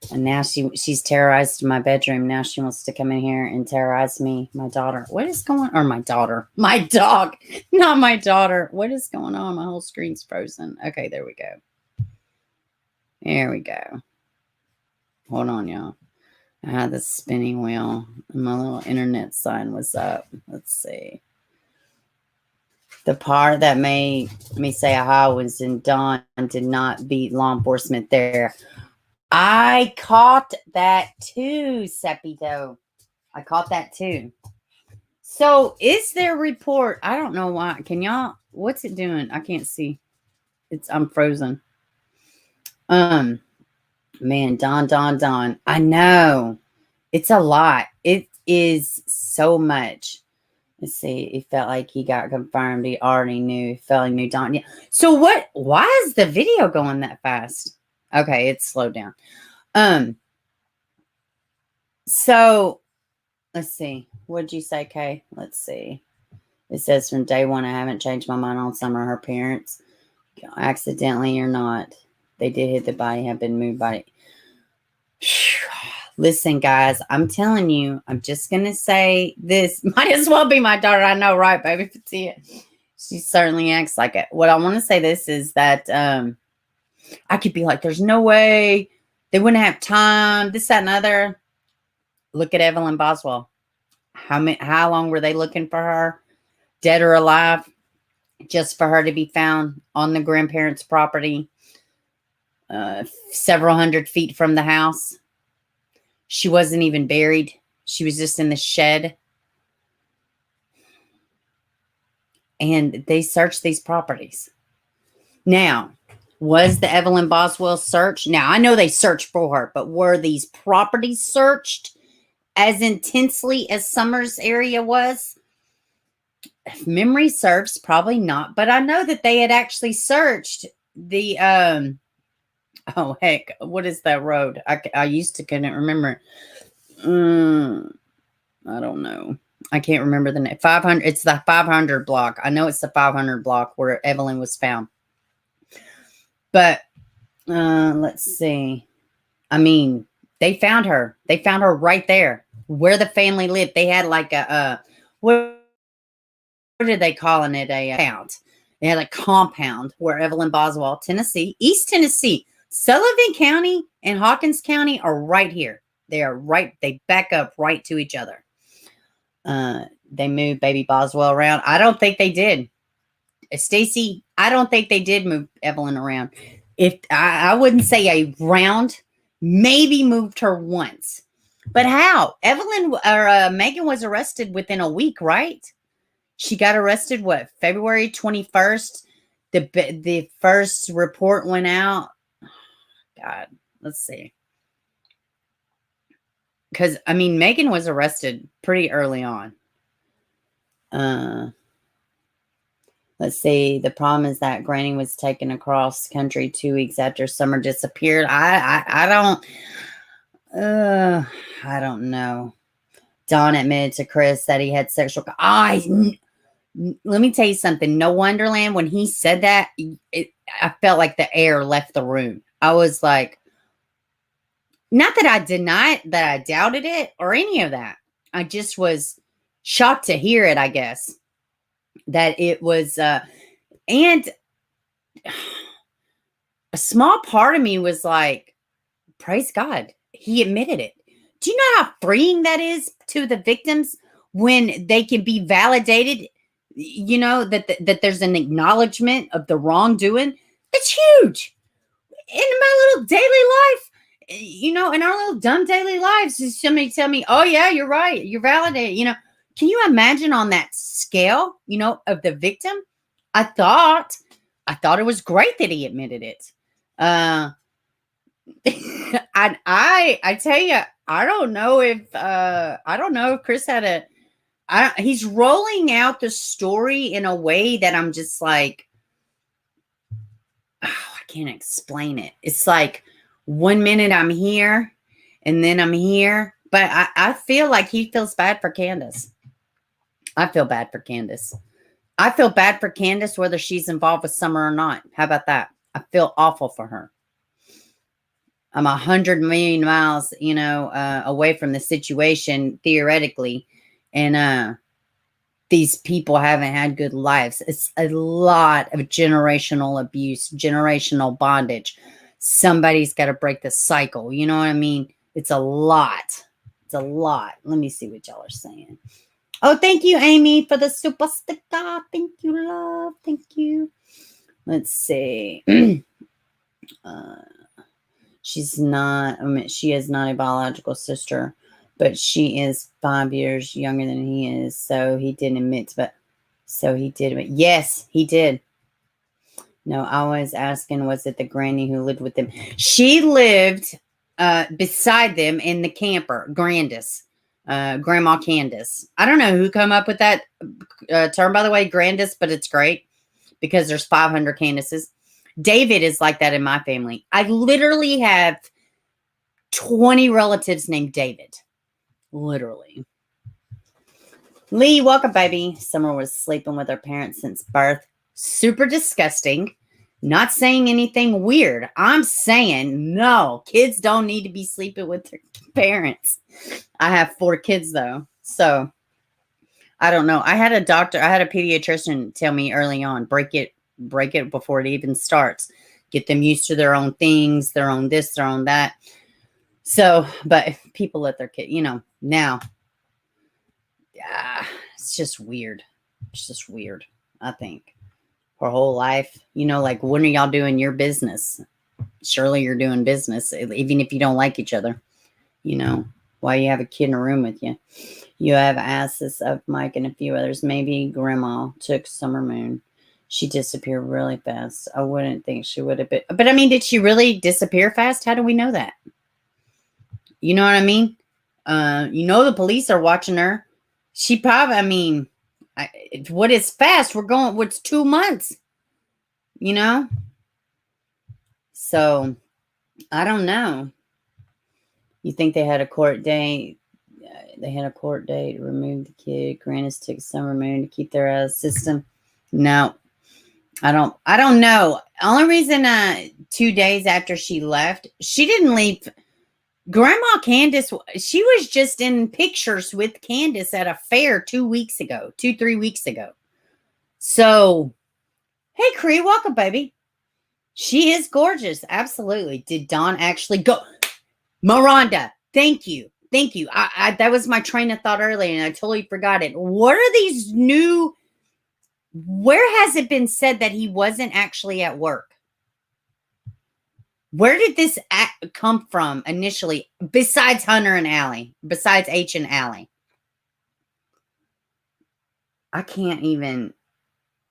hi. And now she's terrorized my bedroom. Now she wants to come in here and terrorize me, my daughter. What is going on? Or my daughter. My dog. Not my daughter. What is going on? My whole screen's frozen. Okay, there we go. There we go. Hold on, y'all. I had the spinning wheel and my little internet sign was up. Let's see. The part that made me say aha was in Dawn did not beat law enforcement there. I caught that too, Sepito. I caught that too. So is there a report? I don't know why. Can y'all, what's it doing? I can't see. I'm frozen. Man, Dawn. I know. It's a lot. It is so much. Let's see. It felt like he got confirmed. He already knew. He felt he knew Dawn. Yeah. So what? Why is the video going that fast? Okay, it's slowed down. So let's see. What'd you say, Kay? Let's see. It says from day one, I haven't changed my mind on some of her parents. Accidentally or not. They did hit the body, have been moved by it. Listen, guys, I'm telling you, I'm just going to say this. Might as well be my daughter. I know, right, baby? See it. She certainly acts like it. What I want to say this is that I could be like, there's no way they wouldn't have time, this, that, and other. Look at Evelyn Boswell. How long were they looking for her? Dead or alive? Just for her to be found on the grandparents' property, several hundred feet from the house. She wasn't even buried. She was just in the shed. And they searched these properties. Now, was the Evelyn Boswell search? Now, I know they searched for her, but were these properties searched as intensely as Summers area was? If memory serves, probably not. But I know that they had actually searched the, oh, heck, what is that road? I used to couldn't remember. I don't know. I can't remember the name. 500. It's the 500 block. I know it's the 500 block where Evelyn was found. But let's see. I mean, they found her. They found her right there where the family lived. They had like a what did they calling it? A compound. They had a compound where Evelyn Boswell, Tennessee, East Tennessee, Sullivan County and Hawkins County are right here. They are right. They back up right to each other. They moved baby Boswell around. I don't think they did. Stacy, I don't think they did move Evelyn around. If I wouldn't say around, maybe moved her once. But how? Evelyn or Megan was arrested within a week, right? She got arrested, what, February 21st? The first report went out. God, let's see. Because, I mean, Megan was arrested pretty early on. Let's see. The problem is that Granny was taken across country 2 weeks after Summer disappeared. I don't know. Don admitted to Chris that he had sexual. Let me tell you something. No Wonderland, when he said that, I felt like the air left the room. I was like, not that I denied, that I doubted it or any of that. I just was shocked to hear it, I guess. That it was, and a small part of me was like, praise God, he admitted it. Do you know how freeing that is to the victims when they can be validated, you know, that there's an acknowledgement of the wrongdoing? It's huge. In my little daily life, you know, in our little dumb daily lives, just somebody tell me, oh yeah, you're right, you're validated, you know. Can you imagine on that scale, you know, of the victim? I thought it was great that he admitted it. I tell you, I don't know if Chris had he's rolling out the story in a way that I'm just like, oh, I can't explain it. It's like 1 minute I'm here and then I'm here. But I feel like he feels bad for Candace. I feel bad for Candace. I feel bad for Candace whether she's involved with Summer or not. How about that? I feel awful for her. I'm 100 million miles, away from the situation theoretically. And these people haven't had good lives. It's a lot of generational abuse, generational bondage. Somebody's got to break the cycle. You know what I mean? It's a lot. It's a lot. Let me see what y'all are saying. Oh, thank you, Amy, for the super sticker. Thank you, love. Thank you. Let's see. She's not, she is not a biological sister, but she is 5 years younger than he is. So he didn't admit, but yes, he did. No, I was asking, was it the granny who lived with them? She lived beside them in the camper, Grandma Candace. I don't know who come up with that term, by the way, Grandis, but it's great because there's 500 Candaces. David is like that in my family. I literally have 20 relatives named David. Literally. Lee, welcome, baby. Summer was sleeping with her parents since birth. Super disgusting. Not saying anything weird. I'm saying no. Kids don't need to be sleeping with their parents. I have 4 kids, though. So, I don't know. I had a pediatrician tell me early on, break it before it even starts. Get them used to their own things, their own this, their own that. So, but if people let their kid, now, it's just weird. It's just weird, I think. Her whole life, like, when are y'all doing your business? Surely you're doing business, even if you don't like each other. Why you have a kid in a room with you. You have asses of Mike and a few others. Maybe Grandma took Summer Moon. She disappeared really fast. I wouldn't think she would have been. But, did she really disappear fast? How do we know that? You know what I mean? The police are watching her. She probably, what is fast? What's 2 months? So, I don't know. You think they had a court date? They had a court date to remove the kid. Grandis took Summer Moon to keep their out of the system. No, I don't know. Only reason 2 days after she left, she didn't leave. Grandma Candace, she was just in pictures with Candace at a fair 3 weeks ago. So, hey, Cree, welcome, baby. She is gorgeous. Absolutely. Did Dawn actually go? Miranda, thank you. Thank you. That was my train of thought earlier, and I totally forgot it. What are these new? Where has it been said that he wasn't actually at work? Where did this come from initially? Besides Hunter and Allie, besides H and Allie, I can't even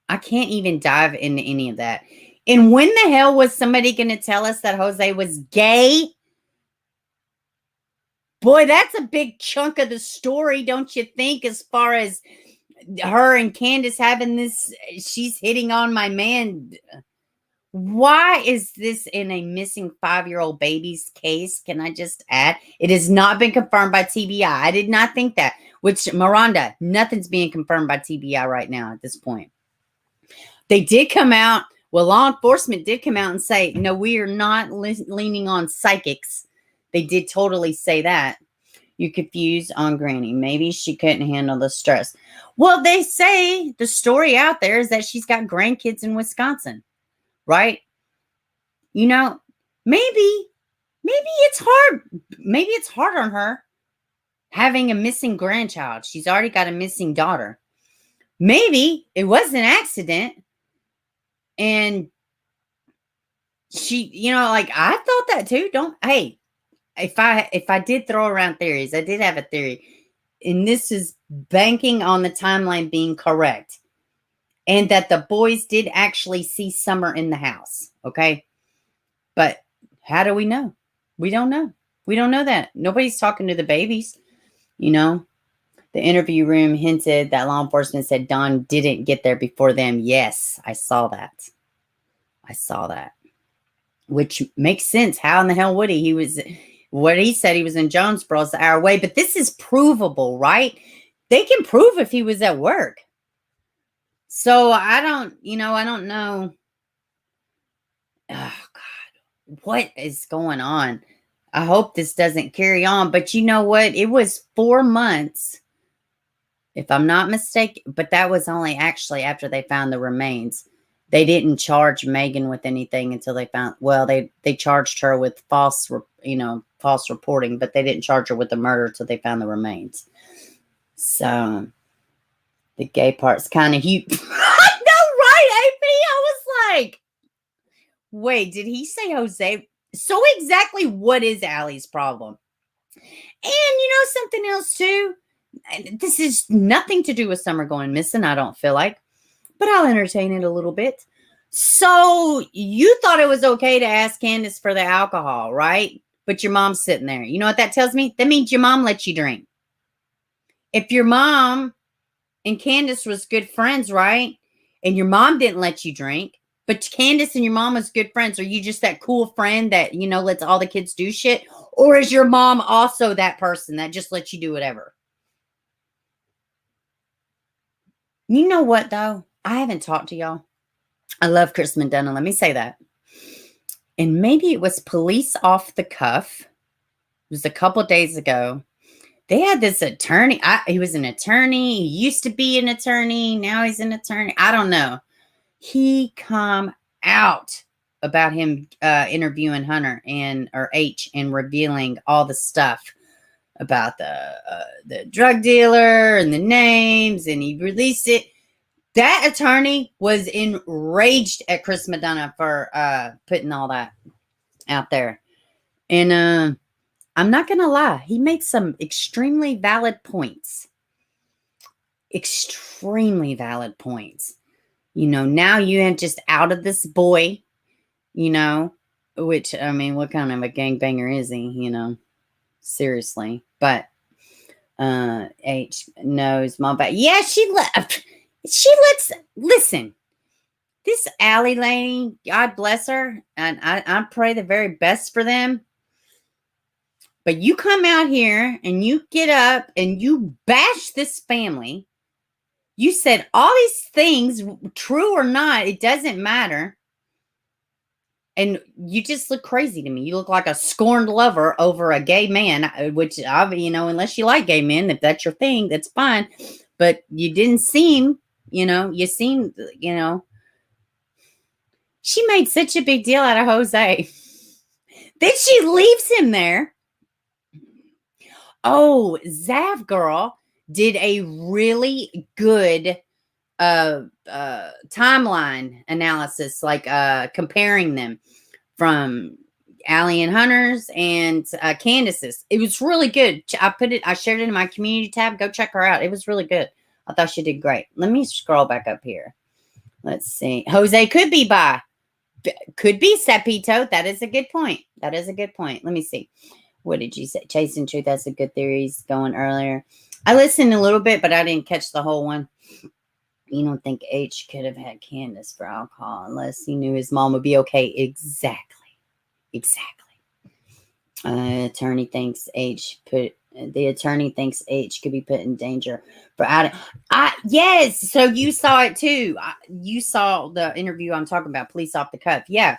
dive into any of that. And when the hell was somebody going to tell us that Jose was gay? Boy, that's a big chunk of the story, don't you think? As far as her and Candace having this, she's hitting on my man. Why is this in a missing 5-year-old baby's case? Can I just add? It has not been confirmed by TBI. I did not think that. Which, Miranda, nothing's being confirmed by TBI right now at this point. They did come out. Well, law enforcement did come out and say, no, we are not leaning on psychics. They did totally say that. You're confused on Granny. Maybe she couldn't handle the stress. Well, they say the story out there is that she's got grandkids in Wisconsin, right? Maybe it's hard. Maybe it's hard on her having a missing grandchild. She's already got a missing daughter. Maybe it was an accident. And she, I thought that too. If I did throw around theories, I did have a theory, and this is banking on the timeline being correct, and that the boys did actually see Summer in the house. Okay. But how do we know? We don't know. We don't know that. Nobody's talking to the babies. The interview room hinted that law enforcement said Dawn didn't get there before them. Yes, I saw that. Which makes sense. How in the hell would he? What he said, he was in Jonesboro, it's an hour away, but this is provable, right? They can prove if he was at work. So I don't know. Oh God, what is going on? I hope this doesn't carry on. But you know what? It was 4 months, if I'm not mistaken. But that was only actually after they found the remains. They didn't charge Megan with anything until they found, well, they charged her with false reporting, but they didn't charge her with the murder until they found the remains. So the gay part's kind of huge. I know, right, AP? I was like, wait, did he say Jose? So exactly what is Allie's problem? And something else too. This is nothing to do with Summer going missing, I don't feel like. But I'll entertain it a little bit. So you thought it was okay to ask Candace for the alcohol, right? But your mom's sitting there. You know what that tells me? That means your mom let you drink. If your mom and Candace was good friends, right? And your mom didn't let you drink, but Candace and your mom was good friends. Are you just that cool friend that, lets all the kids do shit? Or is your mom also that person that just lets you do whatever? You know what, though? I haven't talked to y'all. I love Chris McDonough. Let me say that. And maybe it was police off the cuff. It was a couple days ago. They had this attorney. He was an attorney. He used to be an attorney. Now he's an attorney. I don't know. He come out about him interviewing Hunter or H and revealing all the stuff about the drug dealer and the names, and he released it. That attorney was enraged at Chris McDonough for putting all that out there. And I'm not going to lie. He made some extremely valid points. Extremely valid points. Now you have just outed this boy, which, I mean, what kind of a gangbanger is he, seriously. But H knows mom back. Yeah, she left. Listen, this Allie lady, God bless her, and I pray the very best for them. But you come out here and you get up and you bash this family. You said all these things, true or not, it doesn't matter. And you just look crazy to me. You look like a scorned lover over a gay man, which, unless you like gay men, if that's your thing, that's fine. But you didn't seem... you seem, she made such a big deal out of Jose. Then she leaves him there. Oh, Zav girl did a really good timeline analysis, like comparing them from Allie and Hunter's and Candace's. It was really good. I shared it in my community tab. Go check her out. It was really good. I thought she did great. Let me scroll back up here. Let's see. Jose could be Cepito. That is a good point. Let me see. What did you say? Chasing Truth. That's a good theory. He's going earlier. I listened a little bit, but I didn't catch the whole one. You don't think H could have had Candace for alcohol unless he knew his mom would be okay? Exactly. Attorney thinks H could be put in danger for yes. So you saw it too. You saw the interview I'm talking about, police off the cuff. Yeah.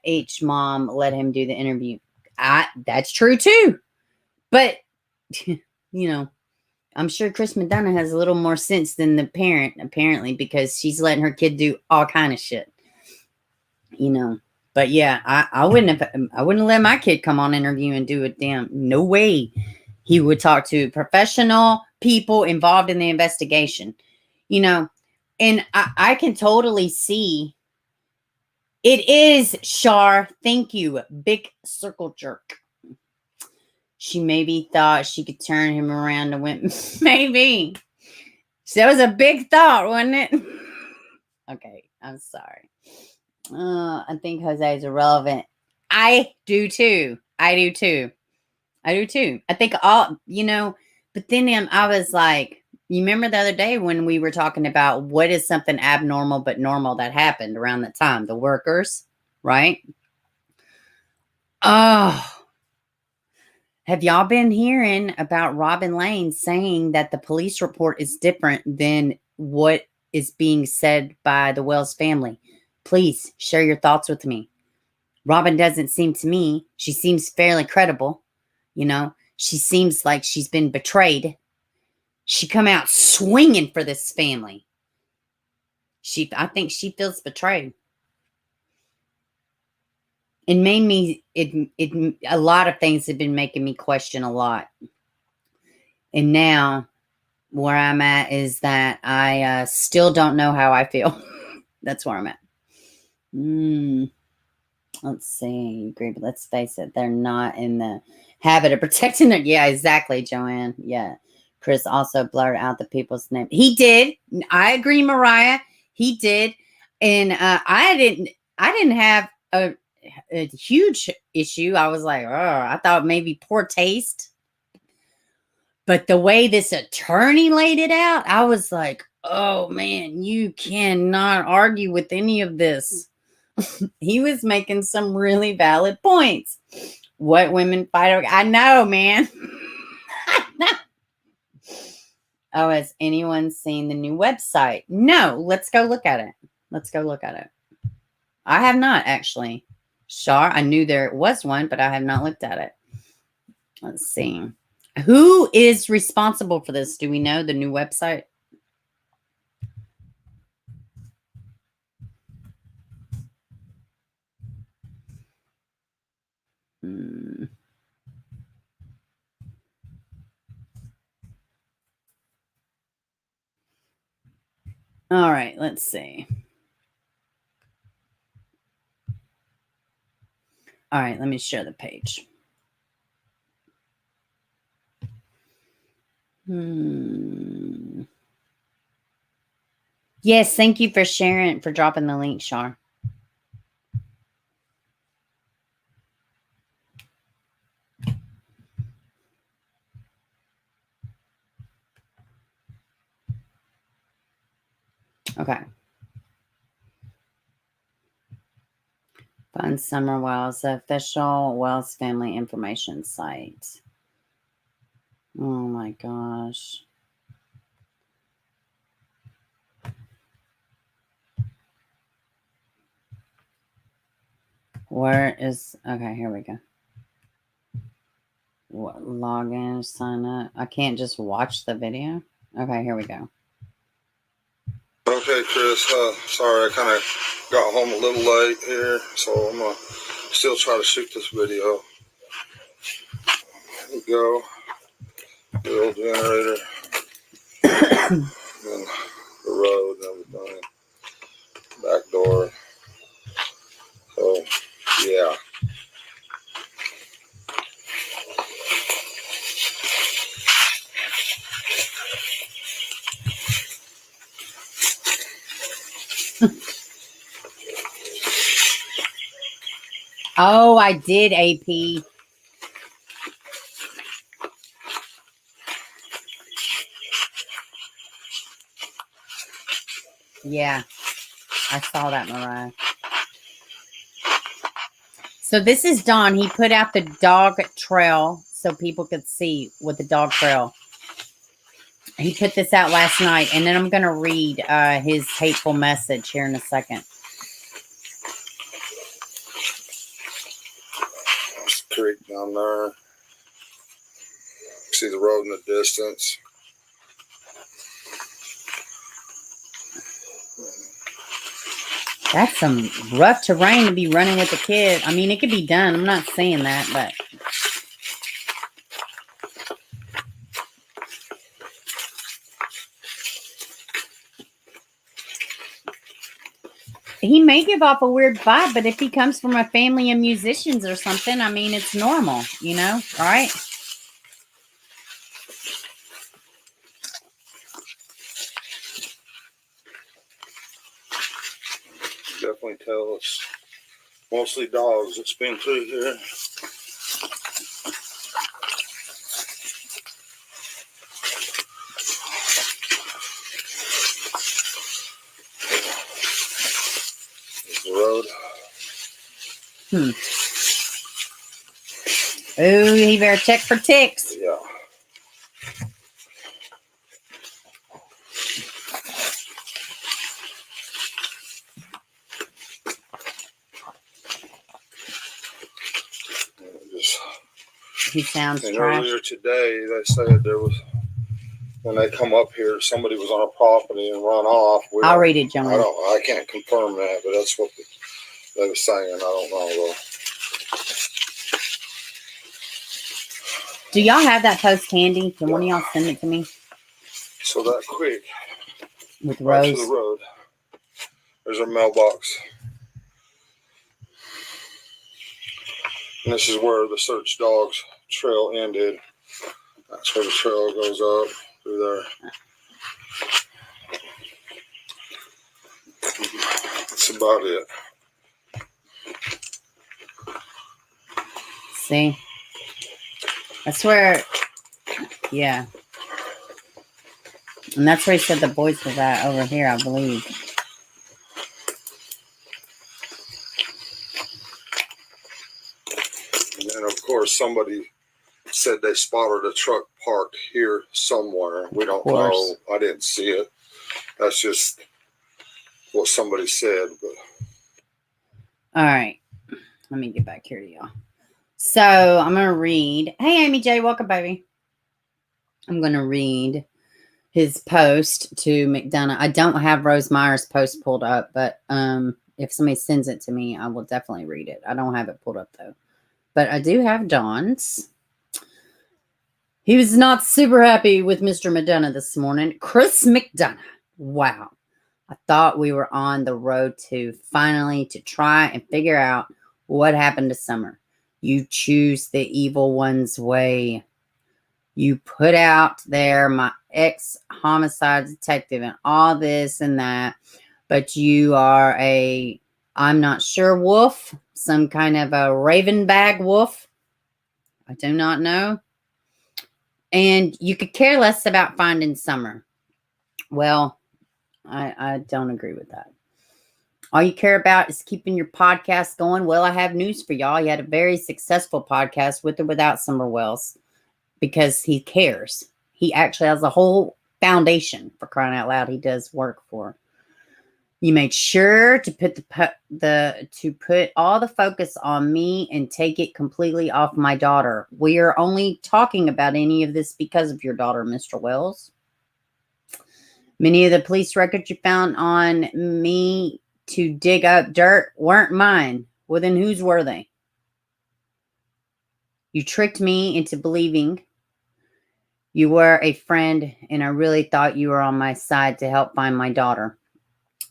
H mom let him do the interview. That's true too. But I'm sure Chris McDonough has a little more sense than the parent, apparently, because she's letting her kid do all kind of shit. But yeah, I wouldn't let my kid come on interview and do it. Damn, no way. He would talk to professional people involved in the investigation, and I can totally see it is Shar. Thank you. Big circle jerk. She maybe thought she could turn him around and went, maybe. So that was a big thought, wasn't it? Okay, I'm sorry. I think Jose is irrelevant. I do too. I think all, but then I was like, you remember the other day when we were talking about what is something abnormal but normal that happened around that time? The workers, right? Oh, have y'all been hearing about Robin Lane saying that the police report is different than what is being said by the Wells family? Please share your thoughts with me. Robin doesn't seem to me, she seems fairly credible. You know, she seems like she's been betrayed. She come out swinging for this family. I think she feels betrayed. It made me, a lot of things have been making me question a lot. And now where I'm at is that I still don't know how I feel. That's where I'm at. Let's see. Agree, but let's face it. They're not in the habit of protecting their... Yeah, exactly, Joanne. Yeah. Chris also blurred out the people's name. He did. I agree, Mariah. He did. And I didn't have a huge issue. I was like, oh, I thought maybe poor taste. But the way this attorney laid it out, I was like, oh, man, you cannot argue with any of this. He was making some really valid points. What women fight over. I know, man. I know. Oh, has anyone seen the new website? No. Let's go look at it. Let's go look at it. I have not, actually. Shar, I knew there was one, but I have not looked at it. Let's see. Who is responsible for this? Do we know the new website? All right, let's see. All right, let me share the page. Yes, thank you for sharing, for dropping the link, Shar. Okay. Fun Summer Wells, the official Wells family information site. Oh my gosh. Where is, okay, here we go. What, log in, sign up. I can't just watch the video. Okay, here we go. Okay, Chris, sorry I kind of got home a little late here, so I'm going to still try to shoot this video. Here we go. The old generator. And the road and everything. Back door. So, yeah. Oh, I did, AP. Yeah, I saw that, Mariah. So this is Don. He put out the dog trail so people could see what the dog trail. He put this out last night, and then I'm going to read his hateful message here in a second. There's the creek down there. See the road in the distance. That's some rough terrain to be running with a kid. I mean, it could be done. I'm not saying that, but... He may give off a weird vibe, but if he comes from a family of musicians or something, I mean, it's normal, you know, right? Definitely tell it's mostly dogs that's been through here. There's the road. Ooh, he better check for ticks. Yeah. He sounds And trash. earlier today, they said there was, when they come up here, somebody was on a property and run off. I'll read it, John. I can't confirm that, but that's what they were saying. I don't know, though. Do y'all have that post handy? Can one of y'all send it to me? So that quick. With right Rose. to the road. There's our mailbox. And this is where the search dogs trail ended. That's where the trail goes up through there. That's about it. See? That's where, yeah. And that's where he said the boys was at over here, I believe. And then, of course, somebody said they spotted a truck parked here somewhere. We don't know. I didn't see it. That's just what somebody said. But All right. Let me get back here to y'all. So I'm going to read. Hey, Amy J. Welcome, baby. I'm going to read his post to McDonough. I don't have Rose Meyer's post pulled up, but if somebody sends it to me, I will definitely read it. I don't have it pulled up, though. But I do have Dawn's. He was not super happy with Mr. McDonough this morning. Chris McDonough. Wow. I thought we were on the road to finally to try and figure out what happened to Summer. You choose the evil one's way. You put out there my ex-homicide detective and all this and that, but you are a, I'm not sure, wolf, some kind of a raven bag wolf. I do not know. And you could care less about finding Summer. Well, I don't agree with that. All you care about is keeping your podcast going. Well, I have news for y'all. He had a very successful podcast with or without Summer Wells because he cares. He actually has a whole foundation, for crying out loud, he does work for. You made sure to put all the focus on me and take it completely off my daughter. We are only talking about any of this because of your daughter, Mr. Wells. Many of the police records you found on me to dig up dirt weren't mine. Well, then whose were they? You tricked me into believing you were a friend, and I really thought you were on my side to help find my daughter.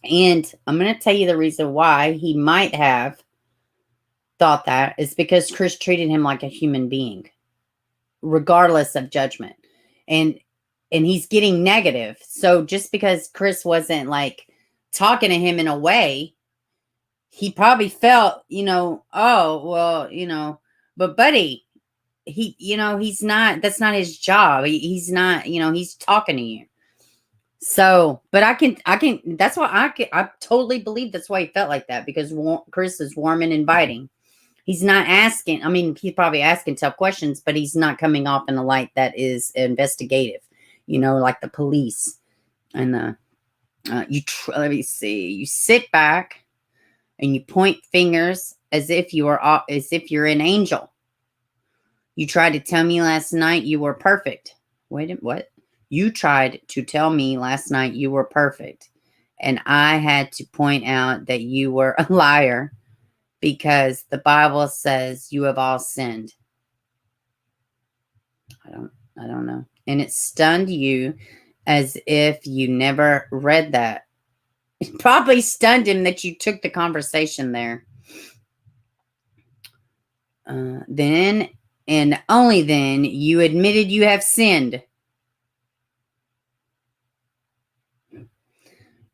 And I'm going to tell you the reason why he might have thought that is because Chris treated him like a human being, regardless of judgment. And he's getting negative. So just because Chris wasn't like talking to him in a way, he probably felt, oh, well, but buddy, he's not, that's not his job. He's not, he's talking to you. So, but I can, that's why I totally believe that's why he felt like that, because Chris is warm and inviting. He's not asking, he's probably asking tough questions, but he's not coming off in a light that is investigative, like the police. And let me see, you sit back and you point fingers as if you're an angel. You tried to tell me last night you were perfect. Wait, what? You tried to tell me last night you were perfect. And I had to point out that you were a liar because the Bible says you have all sinned. I don't know. And it stunned you as if you never read that. It probably stunned him that you took the conversation there. Then, and only then, you admitted you have sinned.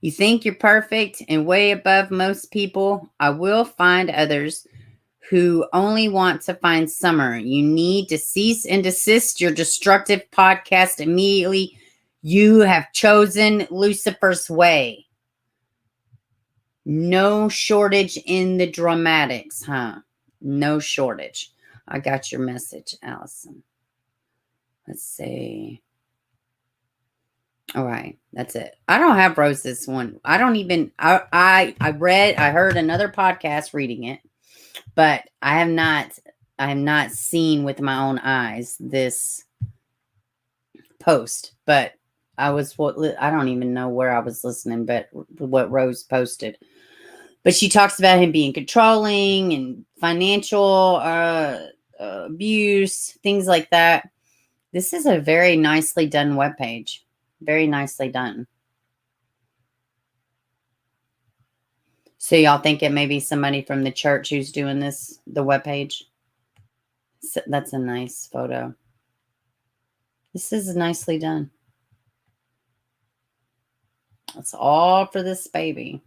You think you're perfect and way above most people. I will find others who only want to find Summer. You need to cease and desist your destructive podcast immediately. You have chosen Lucifer's way. No shortage in the dramatics, huh? No shortage. I got your message, Allison. Let's see. All right, that's it. I don't have Rose's one. I don't even, I heard another podcast reading it, but I have not I have not seen with my own eyes this post, but I don't even know where I was listening, but what Rose posted. But she talks about him being controlling and financial abuse, things like that. This is a very nicely done webpage. Very nicely done. So y'all think it may be somebody from the church who's doing this, the webpage? So that's a nice photo. This is nicely done. That's all for this baby.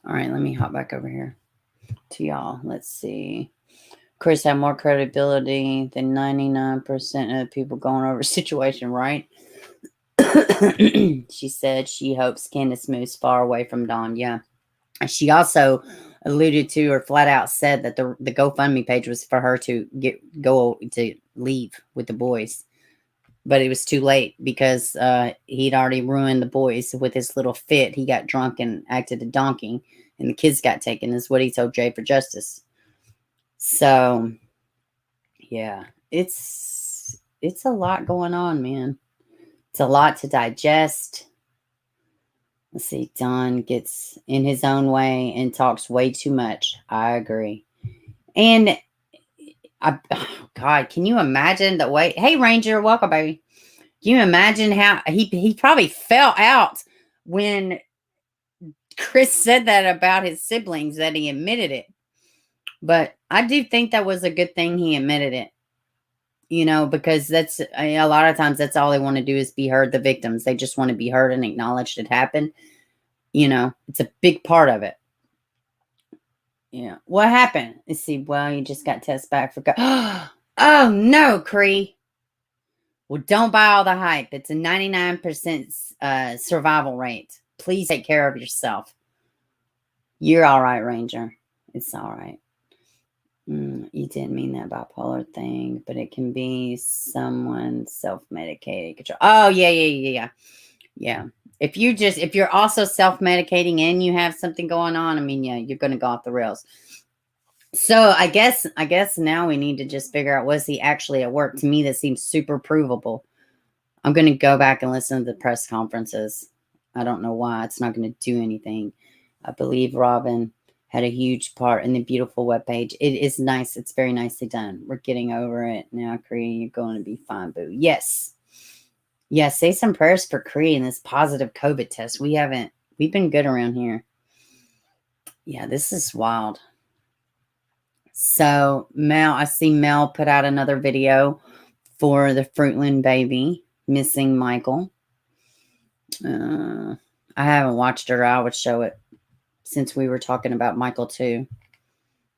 All right, let me hop back over here to y'all. Let's see. Chris had more credibility than 99% of the people going over the situation, right? She said she hopes Candace moves far away from Dawn. Yeah. She also alluded to or flat out said that the GoFundMe page was for her to go to leave with the boys. But it was too late because he'd already ruined the boys with his little fit. He got drunk and acted a donkey, and the kids got taken, is what he told Jay for Justice. So, yeah, it's a lot going on, man. It's a lot to digest. Let's see. Don gets in his own way and talks way too much. I agree. And oh God, can you imagine the way? Hey, Ranger, welcome, baby. Can you imagine how he probably fell out when Chris said that about his siblings, that he admitted it. But I do think that was a good thing he admitted it. You know, because that's a lot of times that's all they want to do is be heard, the victims. They just want to be heard and acknowledged it happened. You know, it's a big part of it. Yeah. What happened? Let's see. Well, you just got test back for. Oh, no, Cree. Well, don't buy all the hype. It's a 99% survival rate. Please take care of yourself. You're all right, Ranger. It's all right. You didn't mean that bipolar thing, but it can be someone self-medicated. Control. Oh, yeah. If you're also self-medicating and you have something going on, I mean, yeah, you're going to go off the rails. So I guess now we need to just figure out, was he actually at work? To me, that seems super provable. I'm going to go back and listen to the press conferences. I don't know why. It's not going to do anything. I believe Robin had a huge part in the beautiful webpage. It is nice. It's very nicely done. We're getting over it now, Cree. You're going to be fine, boo. Yes. Yeah, say some prayers for Cree and this positive COVID test. We've been good around here. Yeah, this is wild. So I see Mel put out another video for the Fruitland baby, missing Michael. I haven't watched it. I would show it since we were talking about Michael too.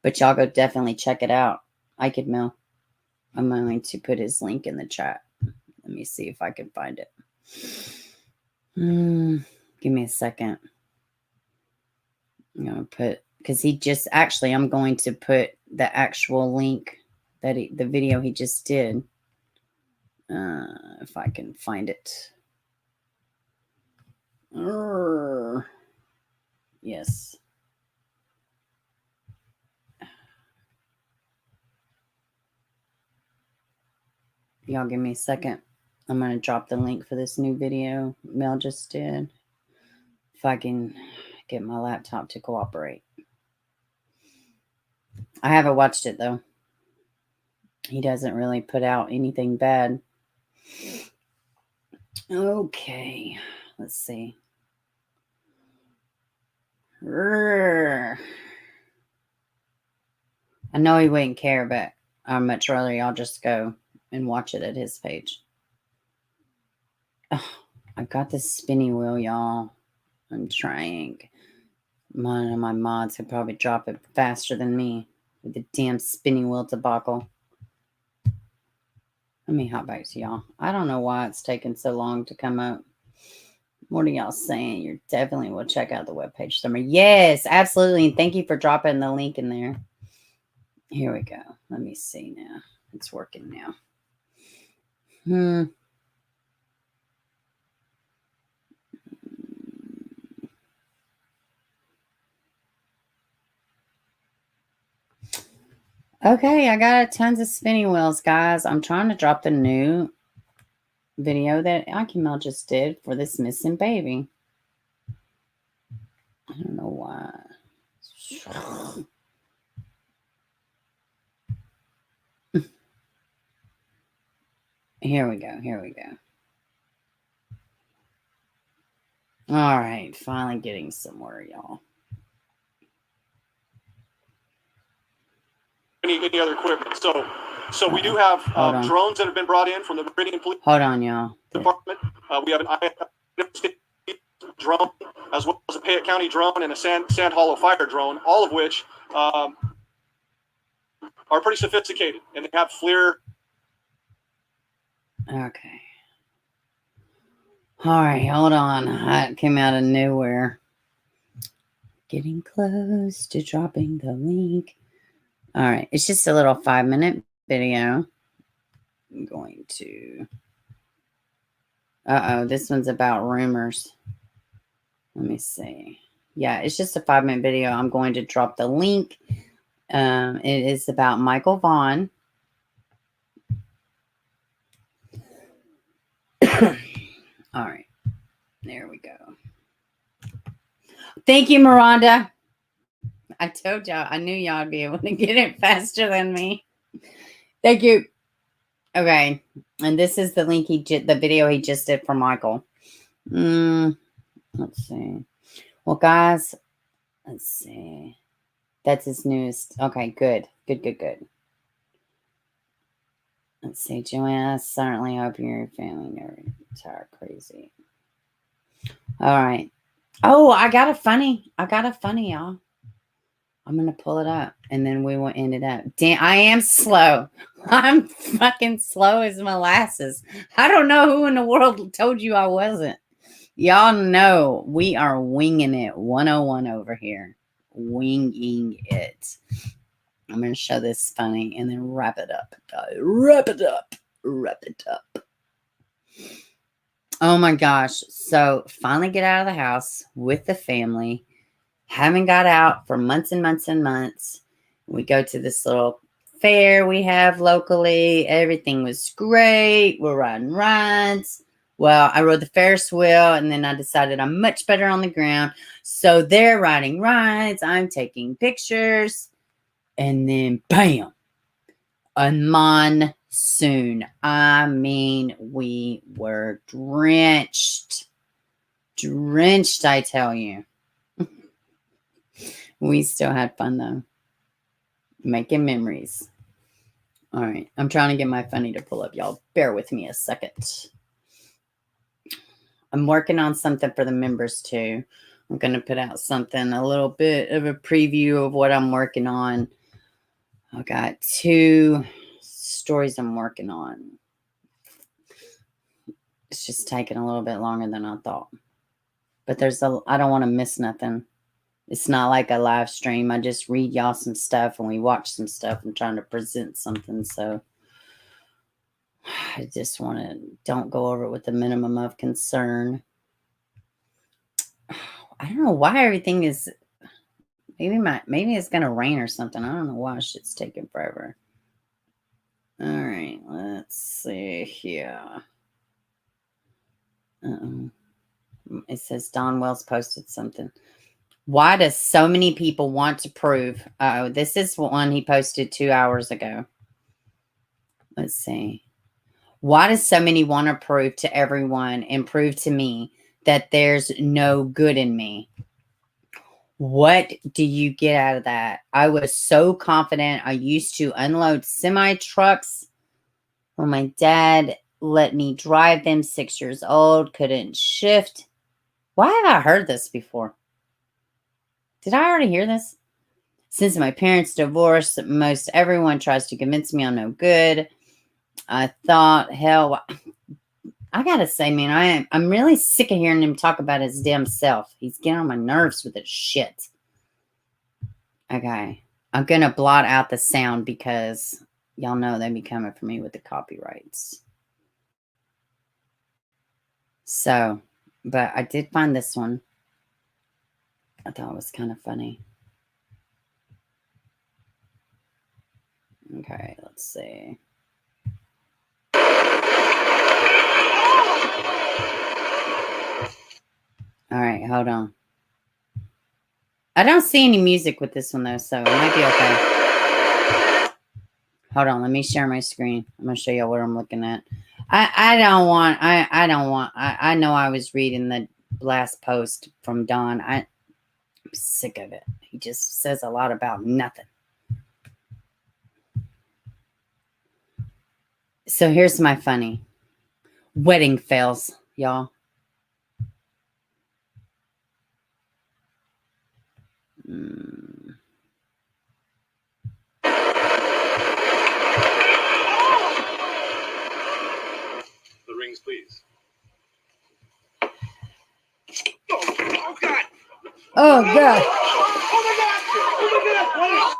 But y'all go definitely check it out. I could Mel. I'm going to put his link in the chat. Let me see if I can find it. Give me a second. I'm going to put, because I'm going to put the actual link that the video he just did. If I can find it. Yes. Y'all give me a second. I'm going to drop the link for this new video Mel just did. If I can get my laptop to cooperate. I haven't watched it, though. He doesn't really put out anything bad. Okay. Let's see. I know he wouldn't care, but I'd much rather y'all just go and watch it at his page. Oh, I've got this spinny wheel, y'all. I'm trying. One of my mods could probably drop it faster than me with the damn spinning wheel debacle. Let me hop back to y'all. I don't know why it's taking so long to come up. What are y'all saying? You definitely will check out the webpage, Summer. Yes, absolutely. And thank you for dropping the link in there. Here we go. Let me see now. It's working now. Okay, I got tons of spinning wheels, guys. I'm trying to drop the new video that Akimel just did for this missing baby. I don't know why. Here we go. Here we go. All right, finally getting somewhere, y'all. Any other equipment? So we do have drones that have been brought in from the Meridian Police Hold on, y'all. Department. We have an drone as well as a Payette County drone and a Sand Hollow fire drone, all of which are pretty sophisticated and they have FLIR. Okay. All right, hold on. It came out of nowhere. Getting close to dropping the link. All right, it's just a little 5-minute video. I'm going to... Uh-oh, this one's about rumors. Let me see. Yeah, it's just a 5-minute video. I'm going to drop the link. It is about Michael Vaughan. All right. There we go. Thank you, Miranda. I told y'all. I knew y'all would be able to get it faster than me. Thank you. Okay. And this is the link the video he just did for Michael. Let's see. Well, guys, let's see. That's his newest. Okay, good. Good. Let's see, Joanna. I certainly hope your family never retire crazy. All right. Oh, I got a funny, y'all. I'm going to pull it up and then we will end it up. Damn, I am slow. I'm fucking slow as molasses. I don't know who in the world told you I wasn't. Y'all know we are winging it 101 over here. Winging it. I'm going to show this funny and then wrap it up. Wrap it up. Oh my gosh. So finally get out of the house with the family. Haven't got out for months and months and months. We go to this little fair we have locally. Everything was great. We're riding rides. Well, I rode the Ferris wheel and then I decided I'm much better on the ground. So they're riding rides. I'm taking pictures. And then bam, a monsoon. I mean, we were drenched. Drenched, I tell you. We still had fun though. Making memories. All right. I'm trying to get my funny to pull up. Y'all bear with me a second. I'm working on something for the members too. I'm going to put out something, a little bit of a preview of what I'm working on. I got 2 stories I'm working on. It's just taking a little bit longer than I thought. But I don't want to miss nothing. It's not like a live stream. I just read y'all some stuff and we watch some stuff. I'm trying to present something. So I just want to don't go over it with the minimum of concern. I don't know why everything is... Maybe it's going to rain or something. I don't know why shit's taking forever. All right, let's see here. It says Don Wells posted something. Why does so many people want to prove? Oh, this is one he posted 2 hours ago. Let's see. Why does so many want to prove to everyone and prove to me that there's no good in me? What do you get out of that? I was so confident. I used to unload semi-trucks when my dad let me drive them. 6 years old, couldn't shift. Why have I heard this before? Did I already hear this? Since my parents divorced, most everyone tries to convince me I'm no good. I thought, hell, I gotta say, man, I'm really sick of hearing him talk about his damn self. He's getting on my nerves with his shit. Okay. I'm gonna blot out the sound because y'all know they be coming for me with the copyrights. So, but I did find this one. I thought it was kind of funny. Okay, let's see. All right, hold on. I don't see any music with this one though, so it might be okay. Hold on, let me share my screen. I'm gonna show you what I'm looking at. I know I was reading the last post from Don. I'm sick of it. He just says a lot about nothing. So here's my funny wedding fails, y'all. The rings, please. Oh God! Oh God! Oh my God! Oh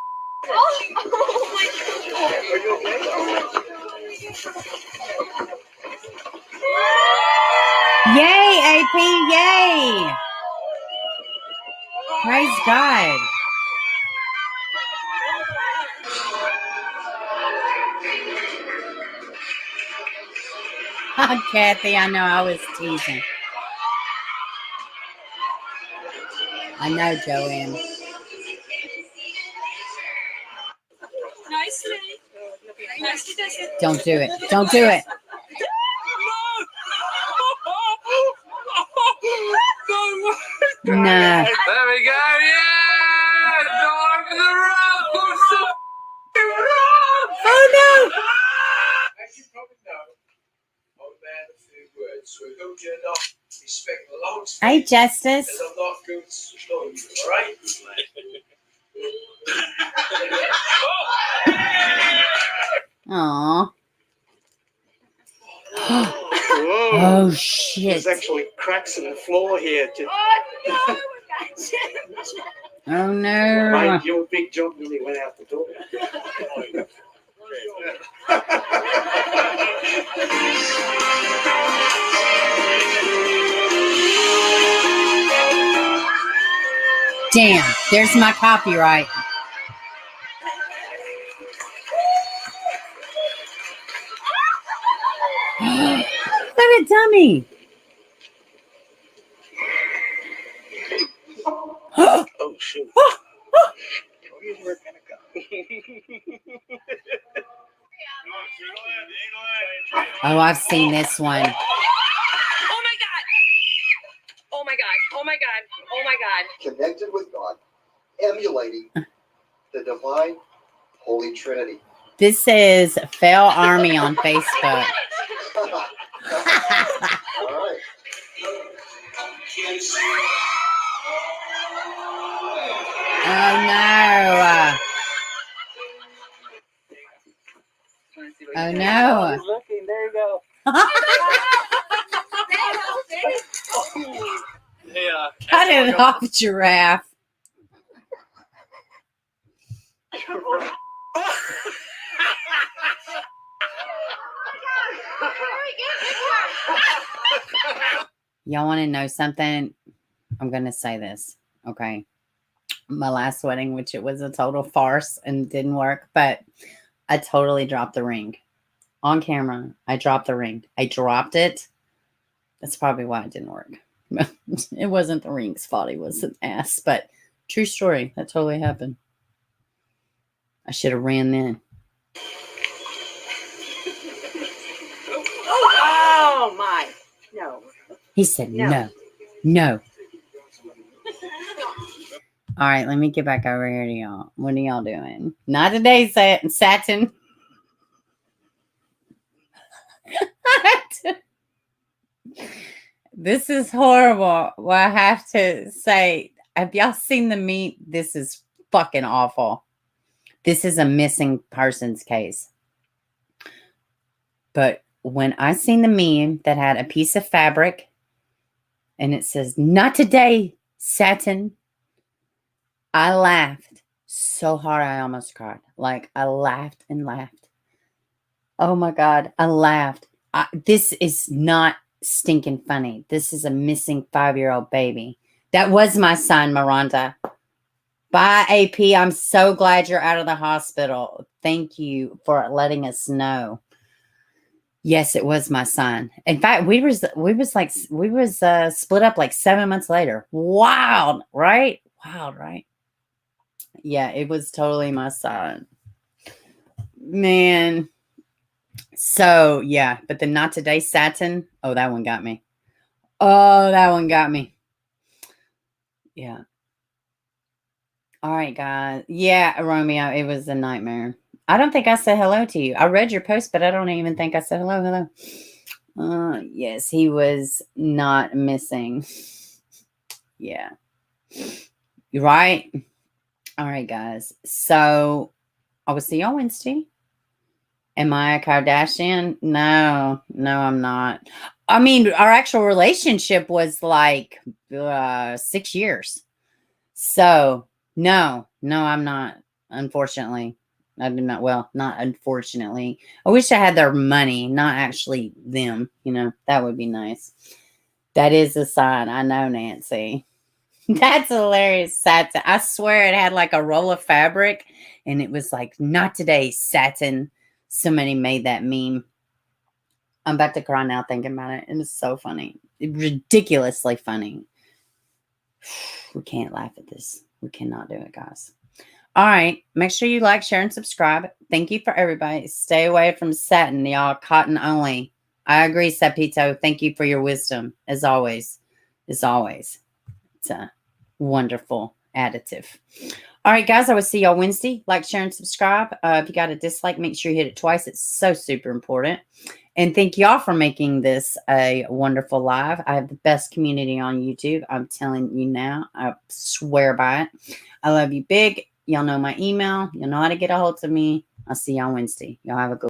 my God! Are you okay? Yay, AP! Yay! Praise God! Kathy, I know I was teasing. I know, Joanne. Don't do it. Don't do it. Nah. There we go. Yeah! Dog in the road. Oh no! As you probably know, I'm a man of few words, so I hope you're not expecting a long speech. Hey, Justice. And I'm not going to slow you, all right? Aww. Whoa. Oh shit. There's actually cracks in the floor here. Oh no. Mate, your big jump nearly went out the door. Damn, there's my copyright. Look at Dummy. Oh shoot. We're gonna go. Oh, I've seen this one. Oh my God. Oh my God. Oh my God. Oh my God. Connected with God, emulating the divine Holy Trinity. This is Fail Army on Facebook. All right. Oh no. Oh no. Looking, there you go. Hey, Cut it off, giraffe. Y'all want to know something? I'm going to say this, okay? My last wedding, which it was a total farce and didn't work, but I totally dropped the ring. On camera, I dropped the ring. I dropped it. That's probably why it didn't work. It wasn't the ring's fault. He was an ass, but true story. That totally happened. I should have ran then. Oh my. No. He said no. No. All right, let me get back over here to y'all. What are y'all doing? Not today, Satin. This is horrible. Well, I have to say, have y'all seen the meme? This is fucking awful. This is a missing persons case. But when I seen the meme that had a piece of fabric and it says, "Not today, Satin," I laughed so hard I almost cried. Like, I laughed and laughed. Oh my God, I laughed. This is not stinking funny. This is a missing 5-year-old baby. That was my son, Miranda. Bye, AP. I'm so glad you're out of the hospital. Thank you for letting us know. Yes, it was my son. In fact, we was split up like 7 months later. Wild, right? Wild, right? Yeah, it was totally my son. Man. So, yeah, but the Not Today Satin. Oh, that one got me. Oh, that one got me. Yeah. All right, guys. Yeah, Romeo, it was a nightmare. I don't think I said hello to you. I read your post, but I don't even think I said hello. Yes, he was not missing. Yeah. You're right. All right, guys. So I will see you on Wednesday. Am I a Kardashian? No, I'm not. I mean, our actual relationship was like 6 years. So no, I'm not. Unfortunately, I do not. Well, not unfortunately. I wish I had their money, not actually them. That would be nice. That is a sign. I know, Nancy. That's hilarious. Satin. I swear it had like a roll of fabric and it was like, Not Today Satin. Somebody made that meme. I'm about to cry now thinking about it. It was so funny. Ridiculously funny. We can't laugh at this. We cannot do it, guys. All right. Make sure you like, share, and subscribe. Thank you for everybody. Stay away from satin, y'all. Cotton only. I agree, Sapito. Thank you for your wisdom, as always. As always. It's a wonderful additive. All right, guys. I will see y'all Wednesday. Like, share, and subscribe. If you got a dislike, make sure you hit it twice. It's so super important. And thank y'all for making this a wonderful live. I have the best community on YouTube. I'm telling you now. I swear by it. I love you big. Y'all know my email. Y'all know how to get a hold of me. I'll see y'all Wednesday. Y'all have a good